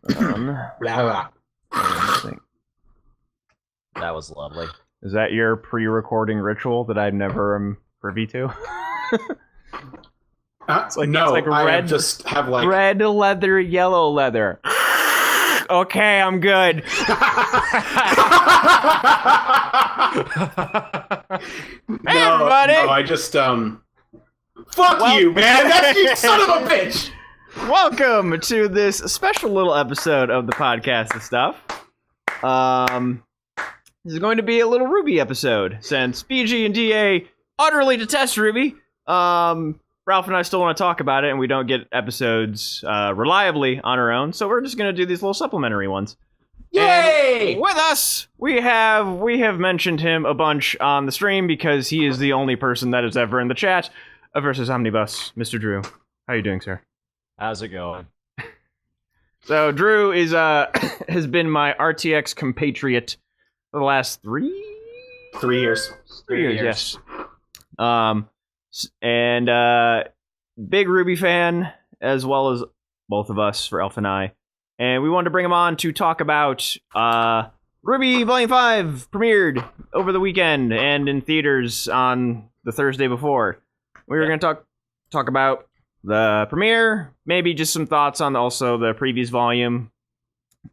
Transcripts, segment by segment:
Blah, blah. That was lovely. Is that your pre-recording ritual that I never am privy to? No, like I red, just have like... red leather, yellow leather. Okay, I'm good. Hey, everybody! No, I just, Fuck you, man! That's you son of a bitch! Welcome to this special little episode of the podcast and stuff. This is going to be a little RWBY episode, since BG and DA utterly detest RWBY. Ralph and I still want to talk about it, and we don't get episodes reliably on our own, so we're just going to do these little supplementary ones. Yay! And with us, we have mentioned him a bunch on the stream because he is the only person that is ever in the chat of VersusOmnibus, Mr. Drew. How you doing, sir? How's it going? So Drew is has been my RTX compatriot for the last 3 years. 3 years, yes. And big RWBY fan, as well as both of us, for Elf and I. And we wanted to bring him on to talk about RWBY Volume 5 premiered over the weekend and in theaters on the Thursday before. We were going to talk about the premiere, maybe just some thoughts on also the previous volume,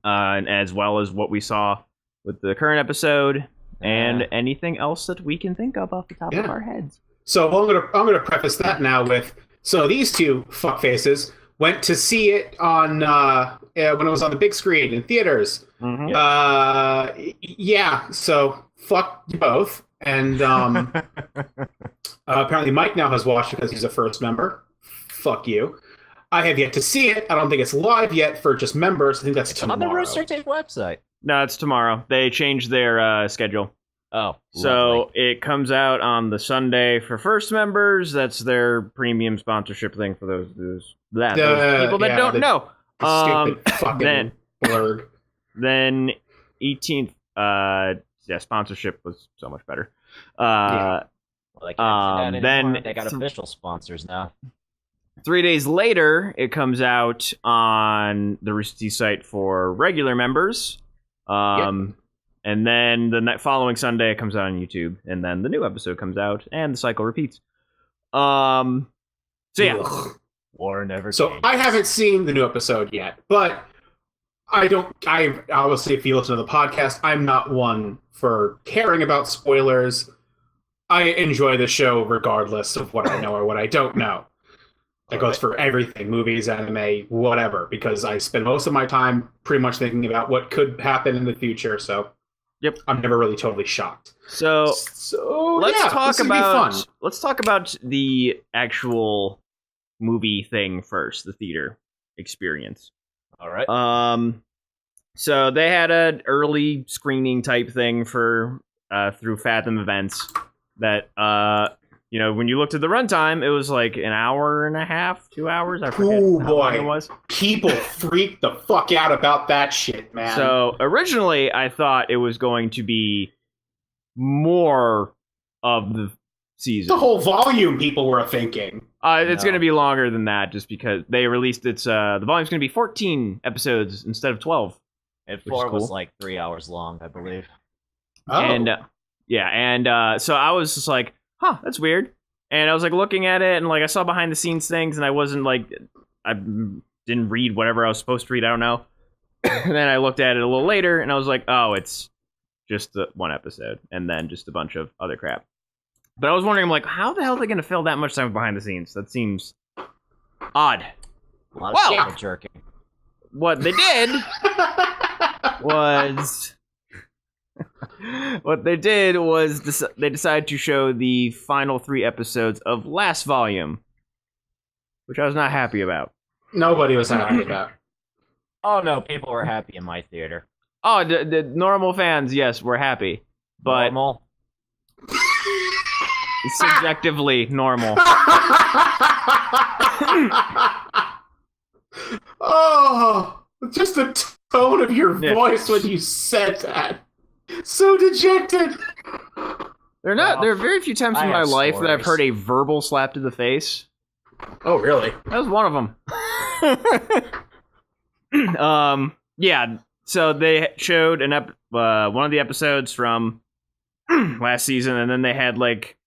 and as well as what we saw with the current episode, and anything else that we can think of off the top of our heads. So I'm gonna preface that now with, so these two fuckfaces went to see it on when it was on the big screen in theaters. Mm-hmm. Yeah, so fuck you both. And apparently Mike now has watched it because he's a first member. Fuck you. I have yet to see it. I don't think it's live yet for just members. I think that's tomorrow. On the Rooster Teeth website. No, it's tomorrow. They changed their schedule. Oh, so lovely. it comes out on the Sunday for first members. That's their premium sponsorship thing for those people that don't know. Stupid fucking blurg. Then 18th, sponsorship was so much better. Well, they can't do that then anymore. They got official sponsors now. 3 days later, it comes out on the Rooster Teeth site for regular members. And then the following Sunday, it comes out on YouTube. And then the new episode comes out, and the cycle repeats. So, yeah. Ugh. War never So changed. I haven't seen the new episode yet, but I obviously, if you listen to the podcast, I'm not one for caring about spoilers. I enjoy the show regardless of what I know or what I don't know. That goes for everything, movies, anime, whatever, because I spend most of my time pretty much thinking about what could happen in the future, so yep, I'm never really totally shocked. So let's talk about the actual movie thing first, the theater experience. All right. So they had an early screening type thing for through Fathom Events that when you looked at the runtime, it was like an hour and a half, 2 hours. I forget how long it was. People freaked the fuck out about that shit, man. So originally, I thought it was going to be more of the season. The whole volume, people were thinking. It's going to be longer than that, just because they released the volume's going to be 14 episodes instead of 12. And 4 was like 3 hours long, I believe. Oh. And so I was just like, huh, that's weird. And I was like looking at it, and like I saw behind the scenes things, and I wasn't like, I didn't read whatever I was supposed to read. I don't know. And then I looked at it a little later, and I was like, oh, it's just the one episode, and then just a bunch of other crap. But I was wondering, like, how the hell are they going to fill that much time behind the scenes? That seems odd. A lot of jerking. What they did was... they decided to show the final 3 episodes of last volume, which I was not happy about. Nobody was happy about. Oh, no, people were happy in my theater. Oh, the normal fans, yes, were happy. But Normal? subjectively normal. Oh, just the tone of your voice when you said that. So dejected. There are very few times in my life that I've heard a verbal slap to the face. Oh, really? That was one of them. Yeah, so they showed one of the episodes from last season, and then they had like,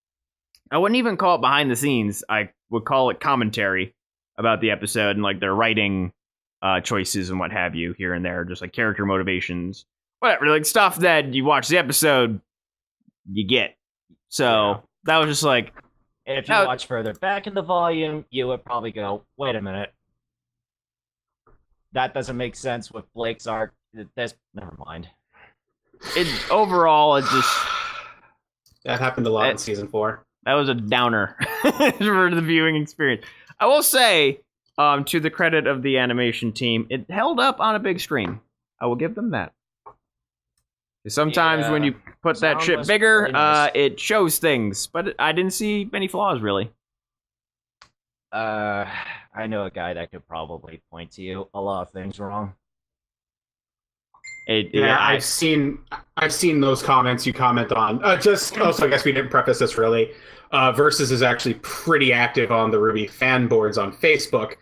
I wouldn't even call it behind the scenes. I would call it commentary about the episode and like their writing choices and what have you here and there, just like character motivations, whatever, like stuff that you watch the episode, you get. So that was just like, and if you watch further back in the volume, you would probably go, wait a minute. That doesn't make sense with Blake's arc. Never mind. Overall, it just... That happened a lot in season 4. That was a downer for the viewing experience. I will say, to the credit of the animation team, it held up on a big screen. I will give them that. Sometimes when you put that shit bigger, really nice. It shows things, but I didn't see many flaws, really. I know a guy that could probably point to you a lot of things wrong. I've seen those comments you comment on. Just also, I guess we didn't preface this really. Versus is actually pretty active on the RWBY fan boards on Facebook,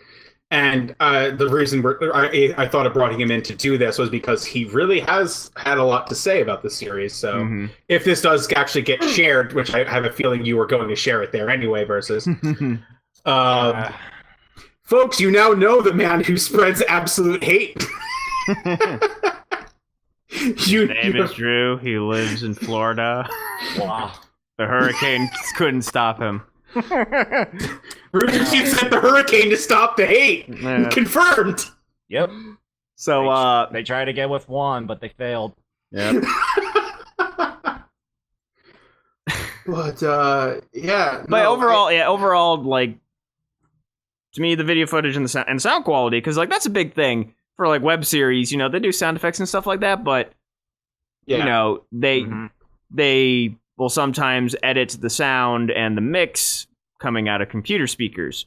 and the reason I thought of bringing him in to do this was because he really has had a lot to say about the series. So if this does actually get shared, which I have a feeling you were going to share it there anyway, Versus. Folks, you now know the man who spreads absolute hate. His name is Drew. He lives in Florida. Wow. The hurricane couldn't stop him. Ruby sent the hurricane to stop the hate. Yeah. Confirmed. Yep. So they tried to get with Juan, but they failed. Yep. But overall, like, to me, the video footage and the sound quality, because like that's a big thing for like web series. You know, they do sound effects and stuff like that, but you know, they will sometimes edit the sound and the mix coming out of computer speakers.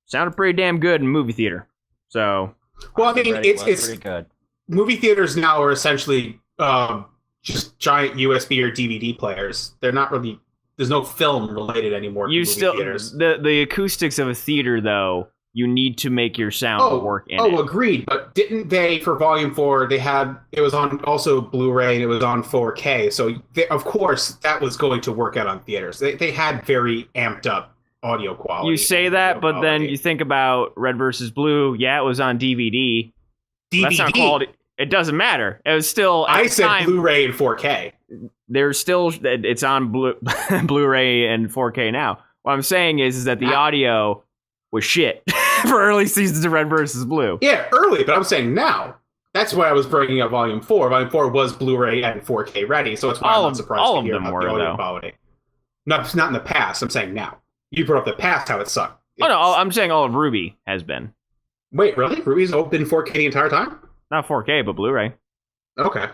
Sounded pretty damn good in movie theater. So, well, I mean, it's pretty good. Movie theaters now are essentially just giant USB or DVD players. They're not really. There's no film related anymore. To movie theaters. The acoustics of a theater, though, you need to make your sound work in it. Oh, agreed. But didn't they, for Volume 4, it was on also Blu-ray and it was on 4K. So, of course, that was going to work out on theaters. They had very amped up audio quality. You say that, but then you think about Red vs. Blue. Yeah, it was on DVD. That's not quality. It doesn't matter. It was still. I said Blu-ray and 4K. There's still. It's on Blu-ray and 4K now. What I'm saying is that the audio was shit for early seasons of Red vs. Blue. Yeah, early, but I'm saying now. That's why I was bringing up Volume 4. Volume 4 was Blu-ray and 4K ready, so it's why I'm not surprised to hear about the audio quality. No, it's not in the past. I'm saying now. You brought up the past, how it sucked. Oh no, I'm saying all of RWBY has been. Wait, really? RWBY's been 4K the entire time? Not 4K, but Blu-ray. Okay.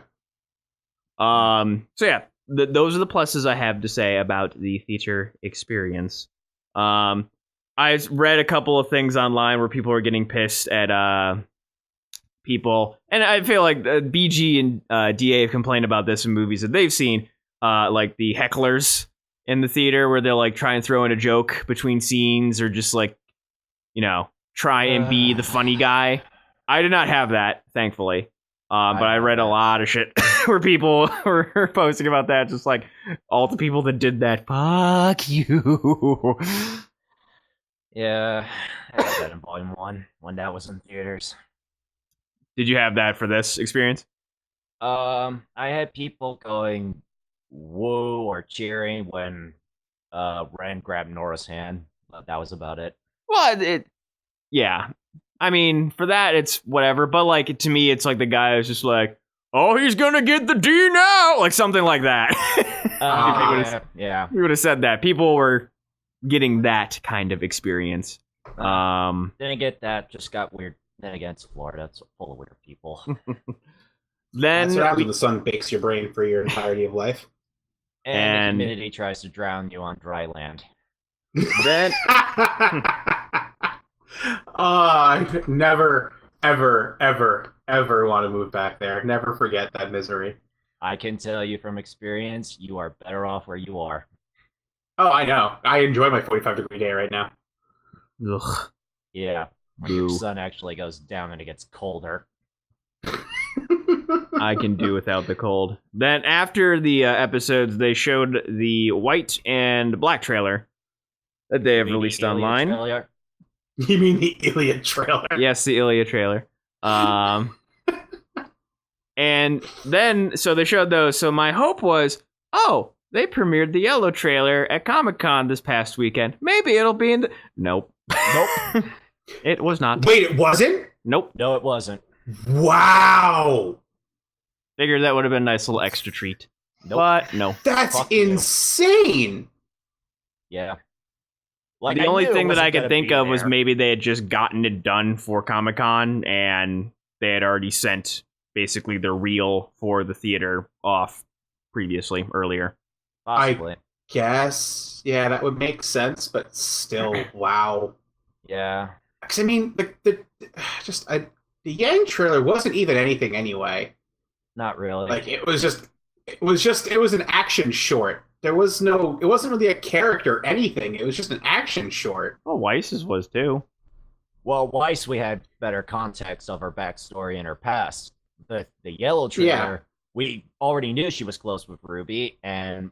So yeah, those are the pluses I have to say about the theater experience. I read a couple of things online where people are getting pissed at people, and I feel like BG and DA have complained about this in movies that they've seen, like the hecklers in the theater where they'll like try and throw in a joke between scenes or just like, you know, try and be the funny guy. I did not have that, thankfully. But I read a lot of shit where people were posting about that, just like, all the people that did that, fuck you. Yeah, I got that in Volume 1 when that was in theaters. Did you have that for this experience? I had people going whoa or cheering when Ren grabbed Nora's hand, but that was about it. Well, yeah. I mean, for that, it's whatever. But, like, to me, it's like the guy is just like, oh, he's gonna get the D now! Like, something like that. Yeah. We would have said that. People were getting that kind of experience. Didn't get that, just got weird. Then again, it's Florida. It's full of weird people. Then that's what happens when the sun bakes your brain for your entirety of life. And the humidity tries to drown you on dry land. Then... I never, ever, ever, ever want to move back there. Never forget that misery. I can tell you from experience, you are better off where you are. Oh, I know. I enjoy my 45-degree day right now. Ugh. Yeah. When your sun actually goes down and it gets colder. I can do without the cold. Then after the episodes, they showed the white and black trailer that they have released online. Trailer? You mean the Iliad trailer? Yes, the Iliad trailer. And then, so they showed those. So my hope was, they premiered the yellow trailer at Comic-Con this past weekend. Maybe it'll be in the... Nope. It was not. Wait, it wasn't? Nope. No, it wasn't. Wow. Figured that would have been a nice little extra treat. Nope. But no. That's Fuck you. insane. Yeah. Like, The only knew it thing that wasn't I could gonna think be of was there. maybe they had just gotten it done for Comic-Con and they had already sent basically the reel for the theater off previously, earlier. Possibly. Guess. Yeah, that would make sense, but still, wow. Yeah. Because I mean, the Yang trailer wasn't even anything anyway. Not really. Like it was an action short. It wasn't really a character or anything. It was just an action short. Well, Weiss's was too. Well, Weiss, we had better context of her backstory and her past. The yellow trailer, Yeah. we already knew she was close with Ruby, and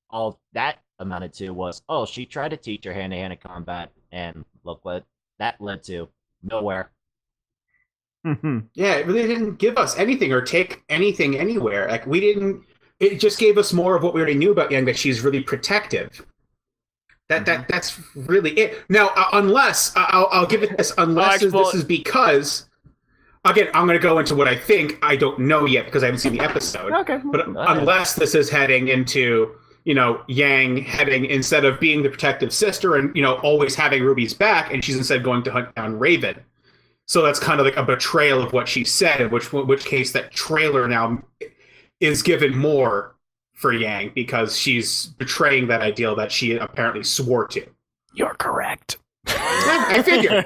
all that amounted to was, she tried to teach her hand-to-hand combat, and look what that led to. Nowhere. Yeah, it really didn't give us anything or take anything anywhere. Like we didn't. It just gave us more of what we already knew about Yang, that she's really protective. That's really it. Now, unless I'll give it this, unless this is because. Again, I'm going to go into what I think. I don't know yet because I haven't seen the episode. Okay. But unless this is heading into, Yang heading, instead of being the protective sister and, always having Ruby's back, and she's instead going to hunt down Raven. So that's kind of like a betrayal of what she said, in which case that trailer now is given more for Yang because she's betraying that ideal that she apparently swore to. You're correct. Yeah, I figure.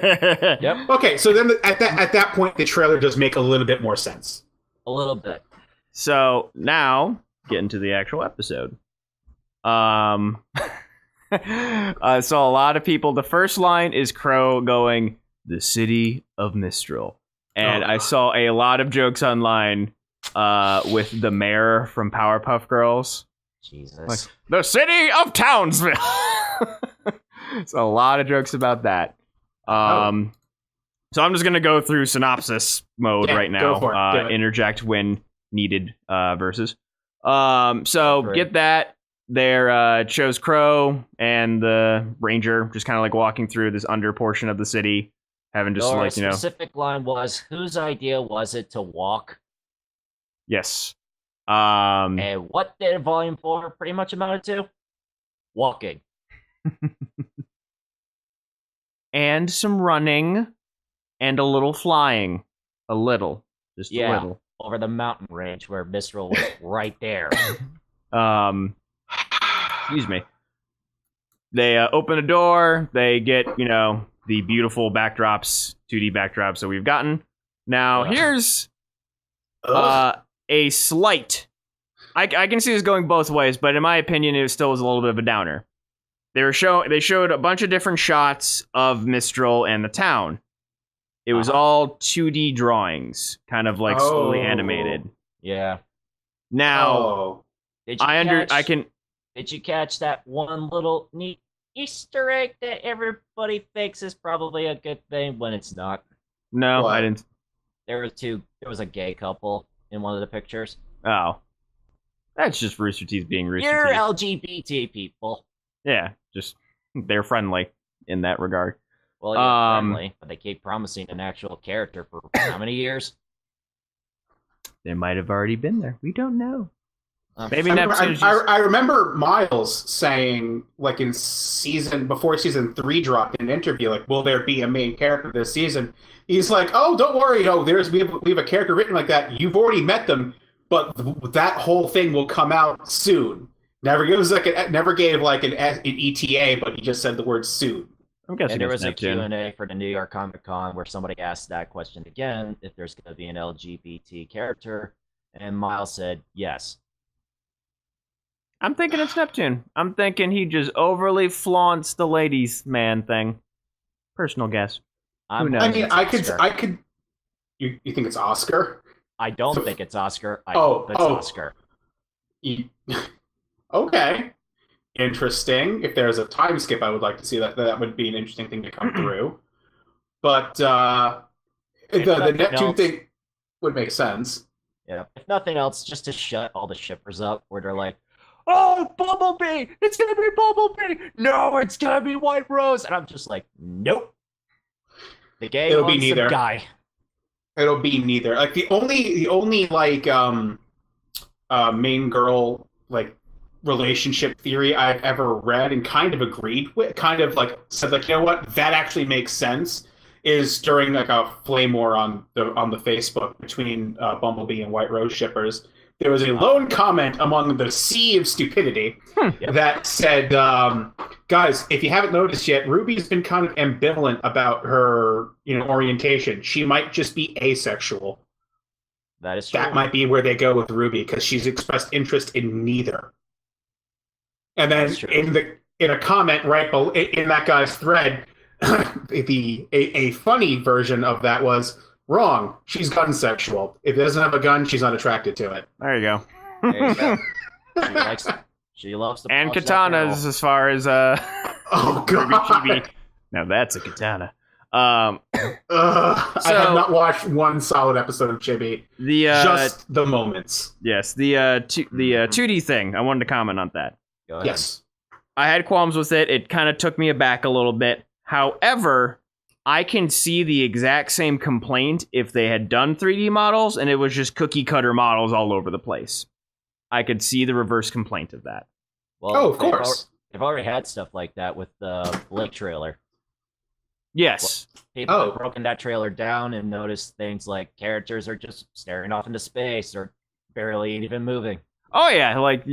Yep. Okay, so then at that point, the trailer does make a little bit more sense. A little bit. So now, get into the actual episode. I saw a lot of people. The first line is Crow going, "The city of Mistral," and I saw a lot of jokes online with the mayor from Powerpuff Girls. Jesus. Like, the city of Townsville. So a lot of jokes about that. So I'm just gonna go through synopsis mode right now. Go for it. Interject when needed. Versus. So Great. get that. There shows Crow and the ranger just kind of like walking through this under portion of the city, having just Your like specific line was, whose idea was it to walk? Yes. And what did Volume 4 pretty much amounted to? Walking. And some running and a little flying. A little. Just a little. Over the mountain range where Mistral was right there. Excuse me. They open a door. They get, the beautiful backdrops, 2D backdrops that we've gotten. Now, here's a slight... I can see this going both ways, but in my opinion, it still was a little bit of a downer. They showed a bunch of different shots of Mistral and the town. It was all 2D drawings, kind of like slowly animated. Yeah. Now, Did you catch that one little neat Easter egg that everybody thinks is probably a good thing when it's not? No, What? I didn't. There was a gay couple in one of the pictures. Oh. That's just Rooster Teeth being Rooster You're Teeth. LGBT people. Yeah, just they're friendly in that regard. Well, you're friendly, but they keep promising an actual character for how many years? They might have already been there. We don't know. Maybe I Neptune's remember, I remember Miles saying, like before season 3 dropped in an interview, like, will there be a main character this season? He's like, oh, don't worry, we have a character written like that. You've already met them, but that whole thing will come out soon. Never gave an ETA, but he just said the word soon. I'm guessing And there it's was a Neptune. Q&A for the New York Comic Con where somebody asked that question again, if there's going to be an LGBT character, and Miles said yes. I'm thinking it's Neptune. I'm thinking he just overly flaunts the ladies' man thing. Personal guess. I'm knows? I mean, hoping it's I Oscar. could. You think it's Oscar? I don't think it's Oscar. I Oh, hope it's oh. Oscar. Okay. Interesting. If there's a time skip, I would like to see that. That would be an interesting thing to come through. But the Neptune thing would make sense. Yeah. If nothing else, just to shut all the shippers up, where they're like, "Oh, Bumblebee! It's gonna be Bumblebee! No, it's gonna be White Rose!" And I'm just like, "Nope." The gay It'll be wants neither. some guy. It'll be neither. Like the only like main girl like relationship theory I've ever read and kind of agreed with, kind of like said like, you know what, that actually makes sense, is during like a flame war on the Facebook between Bumblebee and White Rose shippers. There was a lone comment among the sea of stupidity that said, guys, if you haven't noticed yet, Ruby's been kind of ambivalent about her, orientation. She might just be asexual. That is true. That might be where they go with Ruby, because she's expressed interest in neither. And then in a comment right below, in that guy's thread, a funny version of that was, wrong. She's gun sexual. If it doesn't have a gun, she's not attracted to it. There you go. There you go. She loves the and katanas as far as Oh god. Now that's a katana. I have not watched one solid episode of Chibi. Just the moments. Yes, the 2D thing. I wanted to comment on that. Go ahead. Yes. I had qualms with it. It kind of took me aback a little bit. However, I can see the exact same complaint if they had done 3D models and it was just cookie cutter models all over the place. I could see the reverse complaint of that. Well, of course. They've already had stuff like that with the Blake trailer. Yes. People have broken that trailer down and noticed things like characters are just staring off into space or barely even moving. Oh yeah, like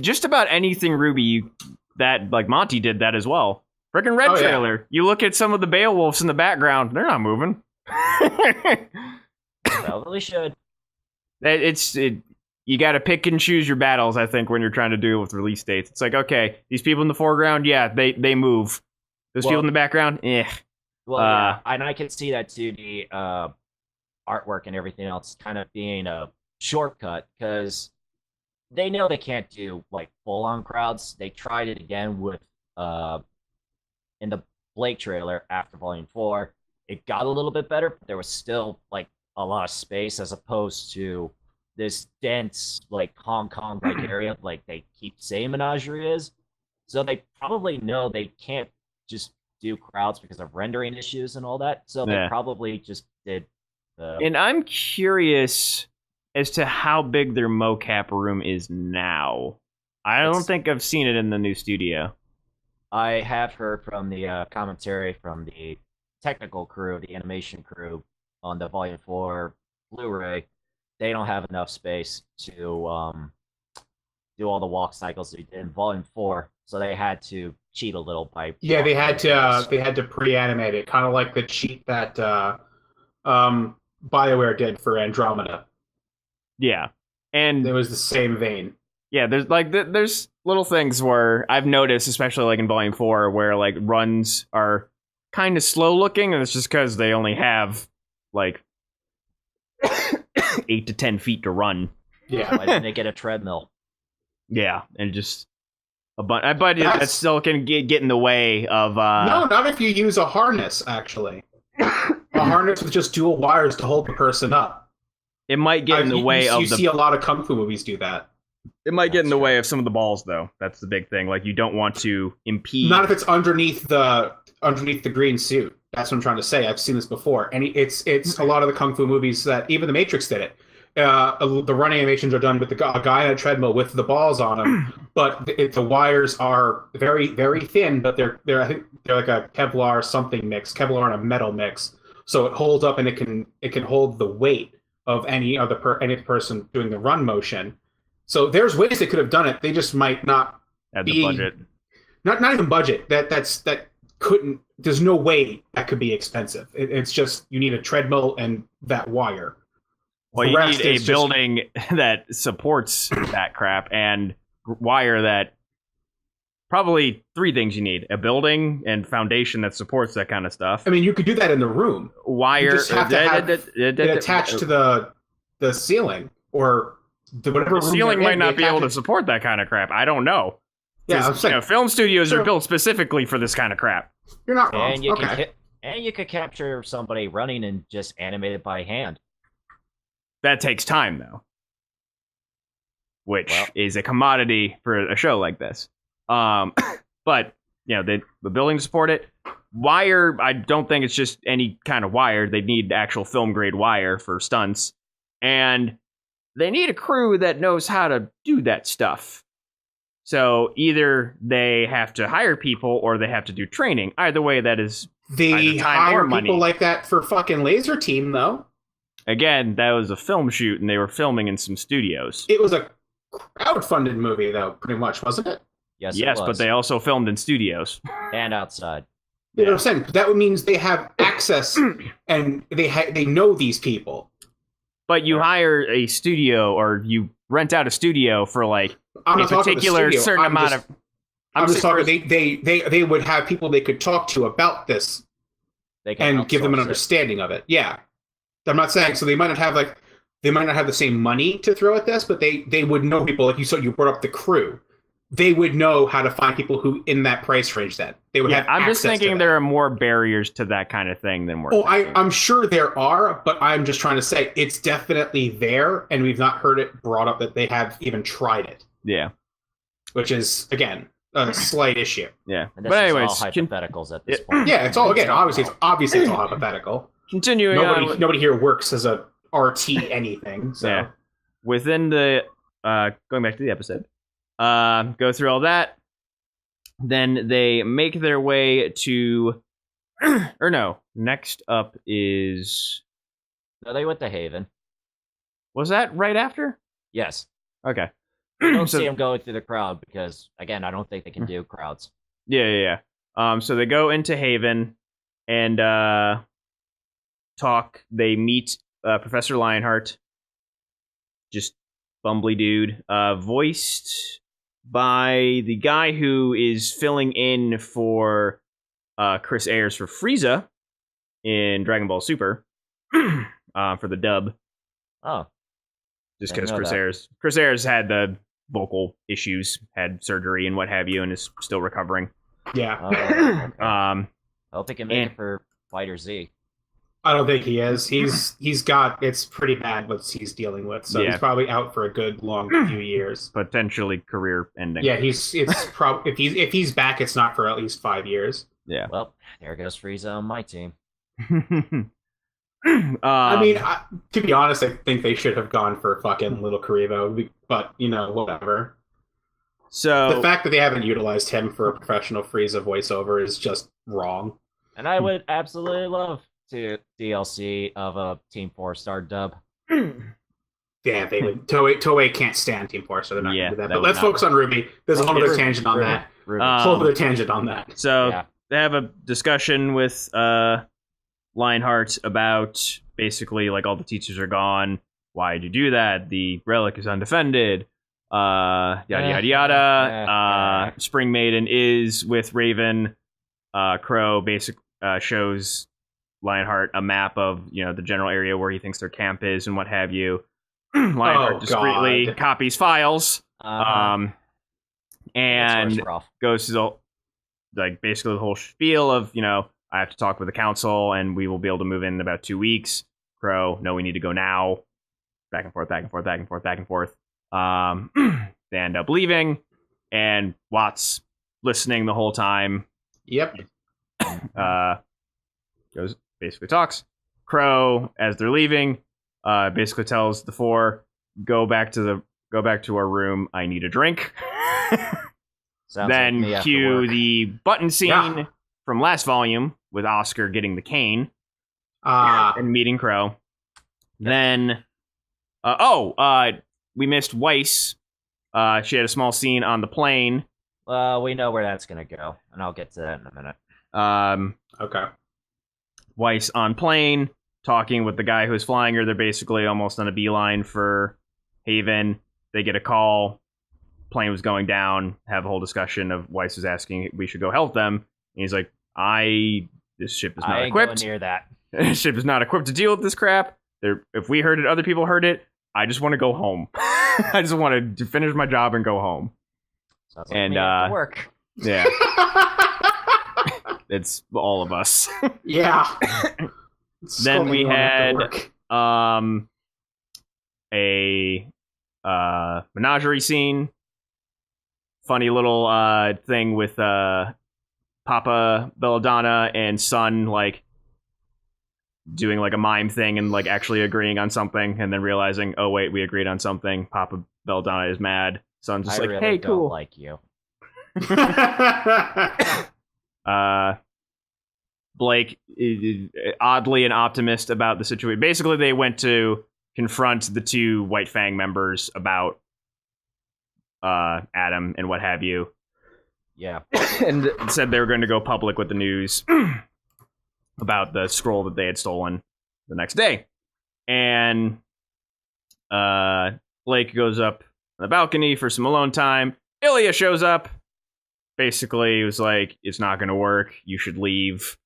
just about anything RWBY that like Monty did that as well. Frickin' Red trailer. Yeah. You look at some of the Beowulfs in the background; they're not moving. Probably should. You got to pick and choose your battles. I think when you're trying to deal with release dates, it's like, okay, these people in the foreground, yeah, they move. Those people in the background, eh. Well, yeah, and I can see that too. The artwork and everything else kind of being a shortcut because they know they can't do like full-on crowds. They tried it again with in the Blake trailer after Volume 4. It got a little bit better, but there was still like a lot of space as opposed to this dense like Hong Kong like area like they keep saying Menagerie is. So they probably know they can't just do crowds because of rendering issues and all that. So they probably just did and I'm curious as to how big their mocap room is now. I don't think I've seen it in the new studio. I have heard from the commentary from the technical crew, the animation crew on the Volume 4 Blu-ray. They don't have enough space to do all the walk cycles they did in Volume 4, so they had to cheat a little by. Yeah, they had to pre-animate it, kind of like the cheat that BioWare did for Andromeda. Yeah, and it was the same vein. Yeah, there's little things where I've noticed, especially like in Volume 4, where like runs are kind of slow looking, and it's just because they only have like 8 to 10 feet to run. Yeah, why didn't they get a treadmill? Yeah, and just a bunch. I bet that still can get in the way of. No, not if you use a harness. Actually, a harness with just dual wires to hold the person up. It might get in the way of. You see a lot of kung fu movies do that. It might get in the way of some of the balls, though. That's the big thing. Like you don't want to impede. Not if it's underneath the green suit. That's what I'm trying to say. I've seen this before, and it's a lot of the kung fu movies that even the Matrix did it. The run animations are done with a guy on a treadmill with the balls on him, but the wires are very, very thin. But they're I think they're like a Kevlar something mix, Kevlar and a metal mix, so it holds up and it can hold the weight of any person doing the run motion. So there's ways they could have done it. They just might not have the budget. Not even budget. That couldn't. There's no way that could be expensive. It's just you need a treadmill and that wire. Well, you need a building that supports that crap and wire that. Probably 3 things you need: a building and foundation that supports that kind of stuff. I mean, you could do that in the room. Wire. You just have to have it attached to the ceiling or whatever. The ceiling might not be able to support that kind of crap. I don't know. Yeah, I'm saying, film studios True. are built specifically for this kind of crap. You're not wrong. And you Okay. you could capture somebody running and just animate it by hand. That takes time, though, which Well. is a commodity for a show like this. But the buildings support it. Wire, I don't think it's just any kind of wire. They need actual film grade wire for stunts, and they need a crew that knows how to do that stuff. So either they have to hire people or they have to do training. Either way, that is They either time or hire money. people like that for fucking Laser Team, though. Again, that was a film shoot, and they were filming in some studios. It was a crowd-funded movie, though, pretty much, wasn't it? Yes, Yes, it but was. they also filmed in studios. And outside. You know what I'm saying? That means they have access and they know these people. But you hire a studio, or you rent out a studio for like I'm a not talking particular the studio. certain I'm amount just, of. I'm just talking. saying They would have people they could talk to about this They can and give them an outsource it. understanding of it. Yeah, I'm not saying so. They might not have the same money to throw at this, but they would know people. Like you said, you brought up the crew. They would know how to find people who in that price range. That they would have. I'm just access to thinking that. there are more barriers to that kind of thing than we're. Oh, thinking. I'm sure there are, but I'm just trying to say it's definitely there, and we've not heard it brought up that they have even tried it, Yeah, which is again a slight issue. yeah. And this But is anyways, all hypotheticals at this yeah. point. Yeah, it's all again. Obviously, it's all hypothetical. continuing on. Nobody here works as a RT anything. So Yeah. Within the going back to the episode, go through all that. Then they make their way to, or no. Next up is, No, they went to Haven. was that right after? Yes. Okay. I don't So- see them going through the crowd because, again, I don't think they can do crowds. Yeah. So they go into Haven and talk. They meet Professor Lionheart, just bumbly dude, voiced by the guy who is filling in for Chris Ayers for Frieza in Dragon Ball Super for the dub. Oh, Just Didn't because know Chris Ayers had the vocal issues, had surgery and what have you, and is still recovering. yeah, oh okay. Um, I hope he can make and- it for Fighter Z. I don't think he is. He's got it's pretty bad what he's dealing with. So Yeah. he's probably out for a good long few years. potentially career ending. Yeah, it's probably if he's back, it's not for at least 5 years. Yeah. Well, there goes Frieza on my team. I mean, to be honest, I think they should have gone for fucking Little Karibo, but whatever. so The fact that they haven't utilized him for a professional Frieza voiceover is just wrong. And I would absolutely love to DLC of a Team 4-star dub. Yeah, they would. Toei can't stand Team Force, so they're not Yeah, going to do that. that But would let's not- focus on RWBY. There's a whole other Ruby, tangent on Ruby, that. Ruby. Whole other tangent on that. So Yeah. they have a discussion with Lionheart about basically like all the teachers are gone. Why'd you do that? The relic is undefended. Yada yada yada. Spring Maiden is with Raven. Crow shows Lionheart a map of the general area where he thinks their camp is and what have you. Lionheart discreetly God. copies files. That's And horse rough. goes to basically the whole spiel of I have to talk with the council and we will be able to move in about 2 weeks. Crow, no, we need to go now. Back and forth. They end up leaving, and Watts listening the whole time. Yep. Basically talks. Crow, as they're leaving, basically tells the four, go back to our room. I need a drink. Sounds Then like me after cue work. the button scene Yeah. from last volume with Oscar getting the cane and meeting Crow. Then, we missed Weiss. She had a small scene on the plane. Well, we know where that's gonna go, and I'll get to that in a minute. Okay. Weiss on plane, talking with the guy who's flying her. They're basically almost on a beeline for Haven. They get a call. Plane was going down. Have a whole discussion of Weiss is asking if we should go help them. And he's like, this ship is I not ain't going equipped. near that. This ship is not equipped to deal with this crap. If we heard it, other people heard it. I just want to go home. I just want to finish my job and go home. Sounds like me after work. Yeah. It's all of us. Yeah. Then we had a menagerie scene. Funny little thing with Papa Belladonna and son like doing like a mime thing and like actually agreeing on something and then realizing, oh wait, we agreed on something. Papa Belladonna is mad. Son's just I like, really hey, don't cool. like you. Blake is oddly an optimist about the situation. Basically, they went to confront the two White Fang members about Adam and what have you. Yeah. And said they were going to go public with the news about the scroll that they had stolen the next day. And Blake goes up on the balcony for some alone time. Ilya shows up. Basically, he was like, it's not going to work. You should leave.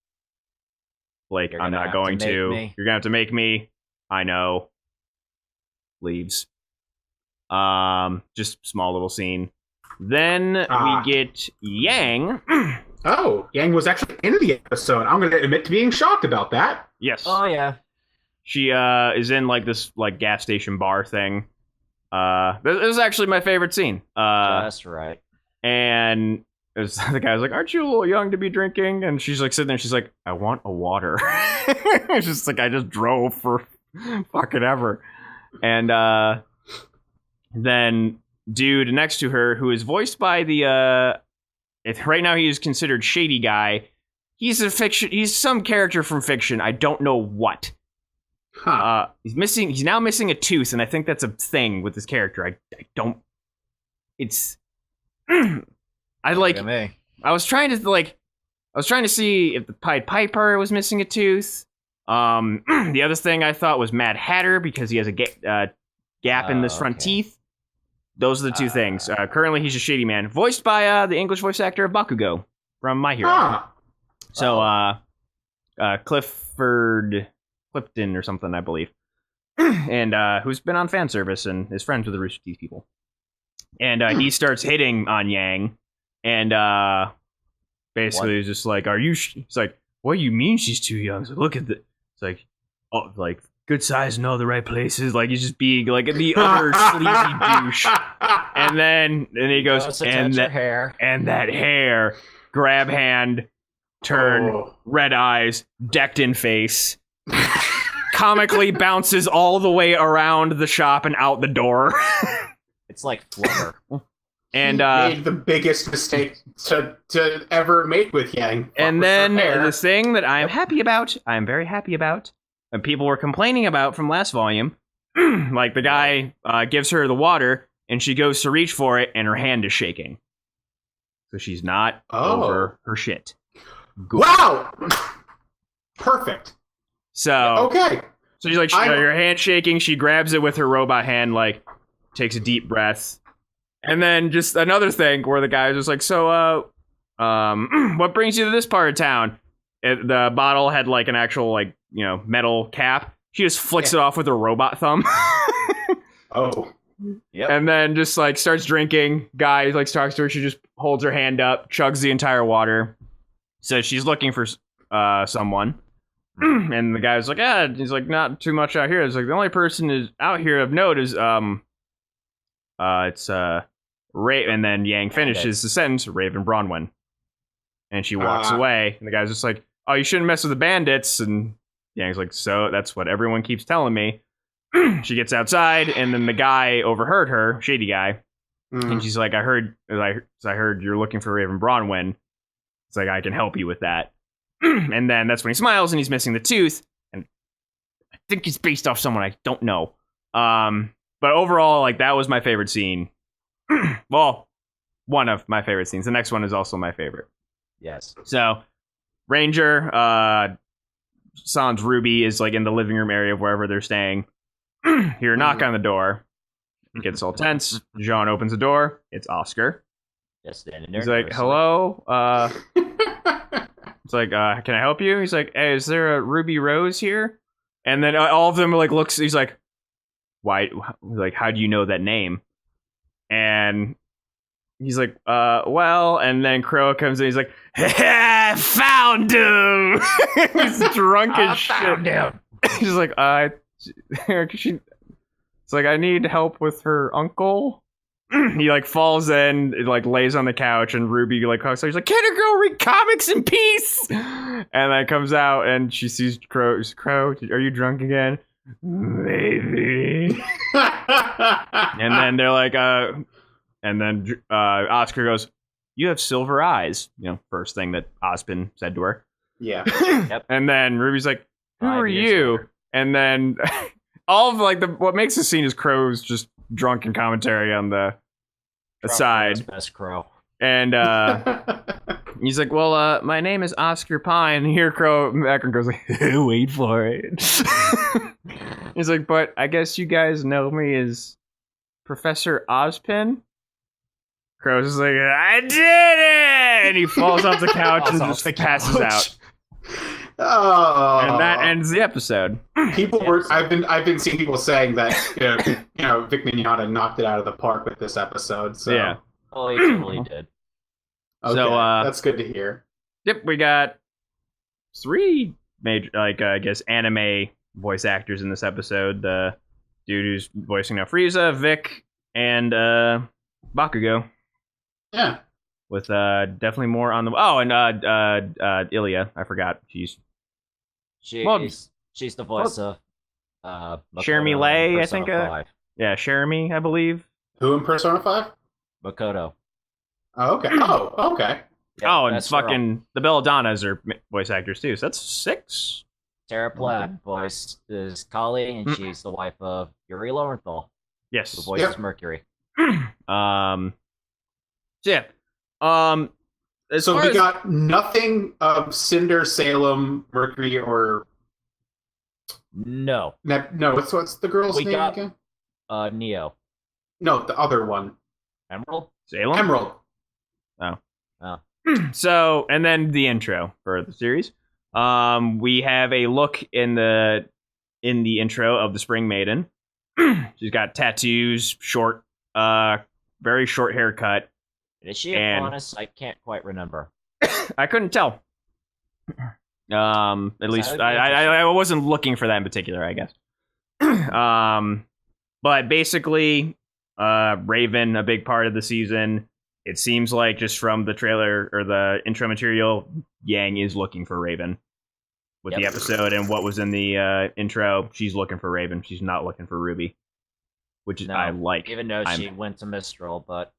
Blake, I'm not going to. You're going to have to make me. I know. Leaves. Just small little scene. Then we get Yang. Oh, Yang was actually in the episode. I'm going to admit to being shocked about that. Yes. Oh, yeah. She is in like this like gas station bar thing. This is actually my favorite scene. That's right. And the guy's like, aren't you a little young to be drinking? And she's like sitting there, she's like, I want a water. It's just like, I just drove for fucking ever. And then dude next to her, who is voiced by the right now he is considered Shady Guy. He's some character from fiction. I don't know what. Huh. He's now missing a tooth, and I think that's a thing with this character. I don't. It's. I like. I was trying to see if the Pied Piper was missing a tooth. The other thing I thought was Mad Hatter because he has a gap in his front teeth. Those are the two things. Currently, he's a shady man, voiced by the English voice actor of Bakugo from My Hero. Huh. So, Clifton or something, I believe, and who's been on fan service and is friends with the Rooster Teeth people. And he starts hitting on Yang, and basically he's just like, "Are you?" He's like, "What do you mean she's too young?" He's like, "Look at the." It's like, "Oh, like good size in all the right places." Like he's just being like the other sleazy douche. And then he goes, "And that hair, grab hand, turn, red eyes, decked in face." Comically bounces all the way around the shop and out the door. It's like Flubber. And he made the biggest mistake to ever make with Yang. And then the thing that I'm very happy about, and people were complaining about from last volume, like the guy gives her the water, and she goes to reach for it, and her hand is shaking. So she's not over her shit. Good. Wow! Perfect. So okay. So she's like, her hand shaking. She grabs it with her robot hand, like takes a deep breath, and then just another thing where the guy's just like, "So, what brings you to this part of town?" The bottle had like an actual like metal cap. She just flicks it off with her robot thumb. Oh. Yep. And then just like starts drinking. Guy like talks to her. She just holds her hand up, chugs the entire water. Says she's looking for someone. And the guy's like, he's like, not too much out here. It's like the only person is out here of note is it's Ray. And then Yang finishes the sentence, Raven Bronwyn. And she walks away. And the guy's just like, oh, you shouldn't mess with the bandits. And Yang's like, so that's what everyone keeps telling me. She gets outside, and then the guy overheard her, Shady Guy. And she's like, I heard you're looking for Raven Bronwyn. It's like, I can help you with that. And then that's when he smiles and he's missing the tooth. And I think it's based off someone I don't know. But overall, like, that was my favorite scene. Well, one of my favorite scenes. The next one is also my favorite. Yes. So, Ranger, Sans Ruby is like in the living room area of wherever they're staying. Hear a knock on the door. It gets all tense. Jean opens the door. It's Oscar. Just standing there. He's like, hello? It's like, can I help you? He's like, hey, is there a Ruby Rose here? And then all of them are like, looks, he's like, why, like, how do you know that name? And he's like, well, and then Crow comes in, he's like, found him! He's drunk as shit. Found him. He's like, it's like, I need help with her uncle. He like falls in, like lays on the couch, and Ruby like hugs her. He's like, "Can a girl read comics in peace?" And then comes out, and she sees Crow. Crow, are you drunk again? Maybe. And then they're like, and then Oscar goes, "You have silver eyes." You know, first thing that Ozpin said to her. Yeah. Yep. And then Ruby's like, "Who 5 are years you?" later. And then all of like what makes the scene is Crow's just drunken commentary on the side. Best Crow. And he's like, well, my name is Oscar Pine. And here Crow Akron goes like, wait for it. He's like, but I guess you guys know me as Professor Ozpin. Crow's just like, I did it! And he falls off the couch and just passes out. Oh, And that ends the episode. People were. I've been seeing people saying that Vic Mignogna knocked it out of the park with this episode. So Yeah. Oh, he totally did. okay, So, that's good to hear. Yep, we got 3 major, like, I guess, anime voice actors in this episode. The dude who's voicing now Frieza, Vic, and Bakugo. Yeah. With definitely more on the... Oh, and Ilya. I forgot. She's She's the voice of Jeremy Makoto Lay, in I Persona think. 5. Yeah, Jeremy, I believe. Who in Persona 5? Makoto. Oh, okay. Oh, okay. Yeah, oh, and that's girl. fucking the Belladonnas are voice actors too. So that's 6. Sarah Black voice is Kali, and she's the wife of Yuri Lowenthal, who Yes. voices Mercury. So yeah. As So far we as- got nothing of Cinder, Salem, Mercury, or No, no. What's the girl's We name got- again? Neo. No, the other one. Emerald? Salem. Emerald. So, and then the intro for the series. We have a look in the intro of the Spring Maiden. She's got tattoos, short, very short haircut. Is she a And- Faunus? I can't quite remember. I couldn't tell. At least would be I wasn't looking for that in particular, I guess. But basically, Raven, a big part of the season. It seems like just from the trailer or the intro material, Yang is looking for Raven. With the Yep. episode and what was in the intro, she's looking for Raven. She's not looking for Ruby, which No, I like. Even though I'm- she went to Mistral, but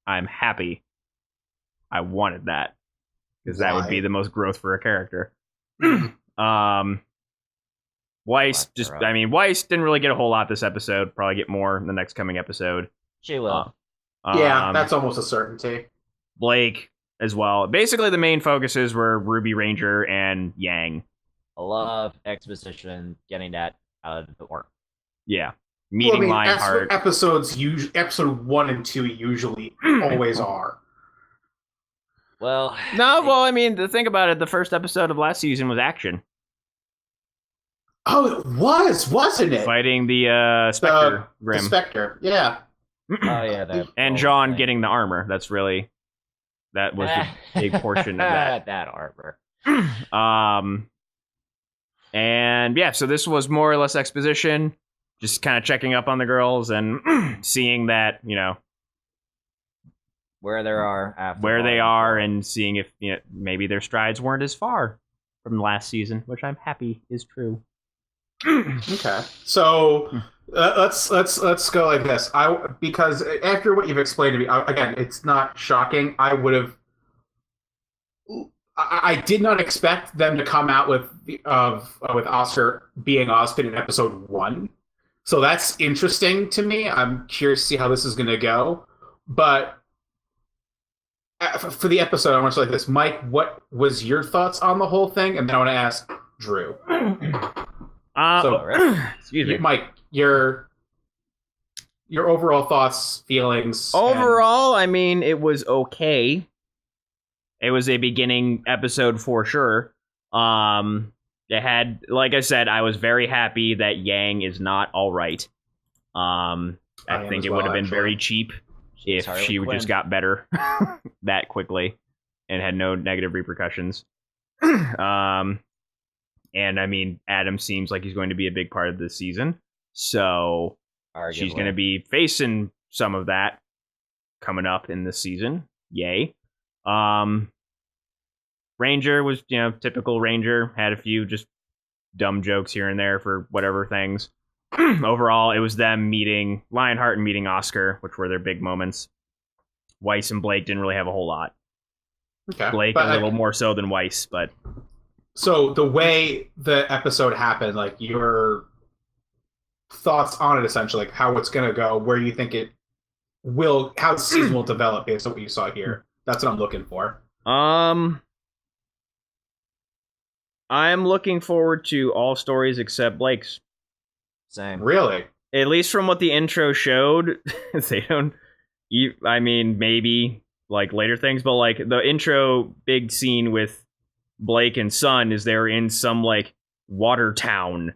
I'm happy. I wanted that because that would Why? be the most growth for a character. Weiss Black just, Arrow. I mean, Weiss didn't really get a whole lot this episode. Probably get more in the next coming episode. she will. Yeah, that's almost a certainty. Blake as well. Basically, the main focuses were Ruby Ranger and Yang. I love exposition, getting that out of the work. Yeah, meeting Lionheart. Episodes episode 1 and 2 usually always are. Well, No, well, I mean, to think about it, the first episode of last season was action, Oh, it was, wasn't it? fighting the Spectre The Grim, Spectre. Yeah. oh yeah, that and whole John thing. getting the armor. That was the big portion of that. that armor. And yeah, so this was more or less exposition, just kind of checking up on the girls and seeing that, Where they are after where they Volume are 4. and seeing if maybe their strides weren't as far from last season, which I'm happy is true. Okay. So let's go like this. Because after what you've explained to me, again, it's not shocking. I did not expect them to come out with Oscar being Ozpin in episode 1. So that's interesting to me. I'm curious to see how this is going to go. But for the episode, I want to say like this. Mike, what was your thoughts on the whole thing? And then I want to ask Drew. Excuse me. Mike, your overall thoughts, feelings. Overall, I mean, it was okay. It was a beginning episode for sure. It had, like I said, I was very happy that Yang is not all right. I think it would have been very cheap if she just got better that quickly and had no negative repercussions. And I mean, Adam seems like he's going to be a big part of this season, so she's going to be facing some of that coming up in this season. Yay. Ranger was, typical Ranger, had a few just dumb jokes here and there for whatever things. Overall, it was them meeting Lionheart and meeting Oscar, which were their big moments. Weiss and Blake didn't really have a whole lot. Okay. Blake a little more so than Weiss, but... So the way the episode happened, like your thoughts on it, essentially, like how it's going to go, where you think it will, how the season will develop based on what you saw here. That's what I'm looking for. I'm looking forward to all stories except Blake's. Same. Really? At least from what the intro showed, they don't... I mean, maybe like later things, but like the intro big scene with Blake and Sun is they're in some like water town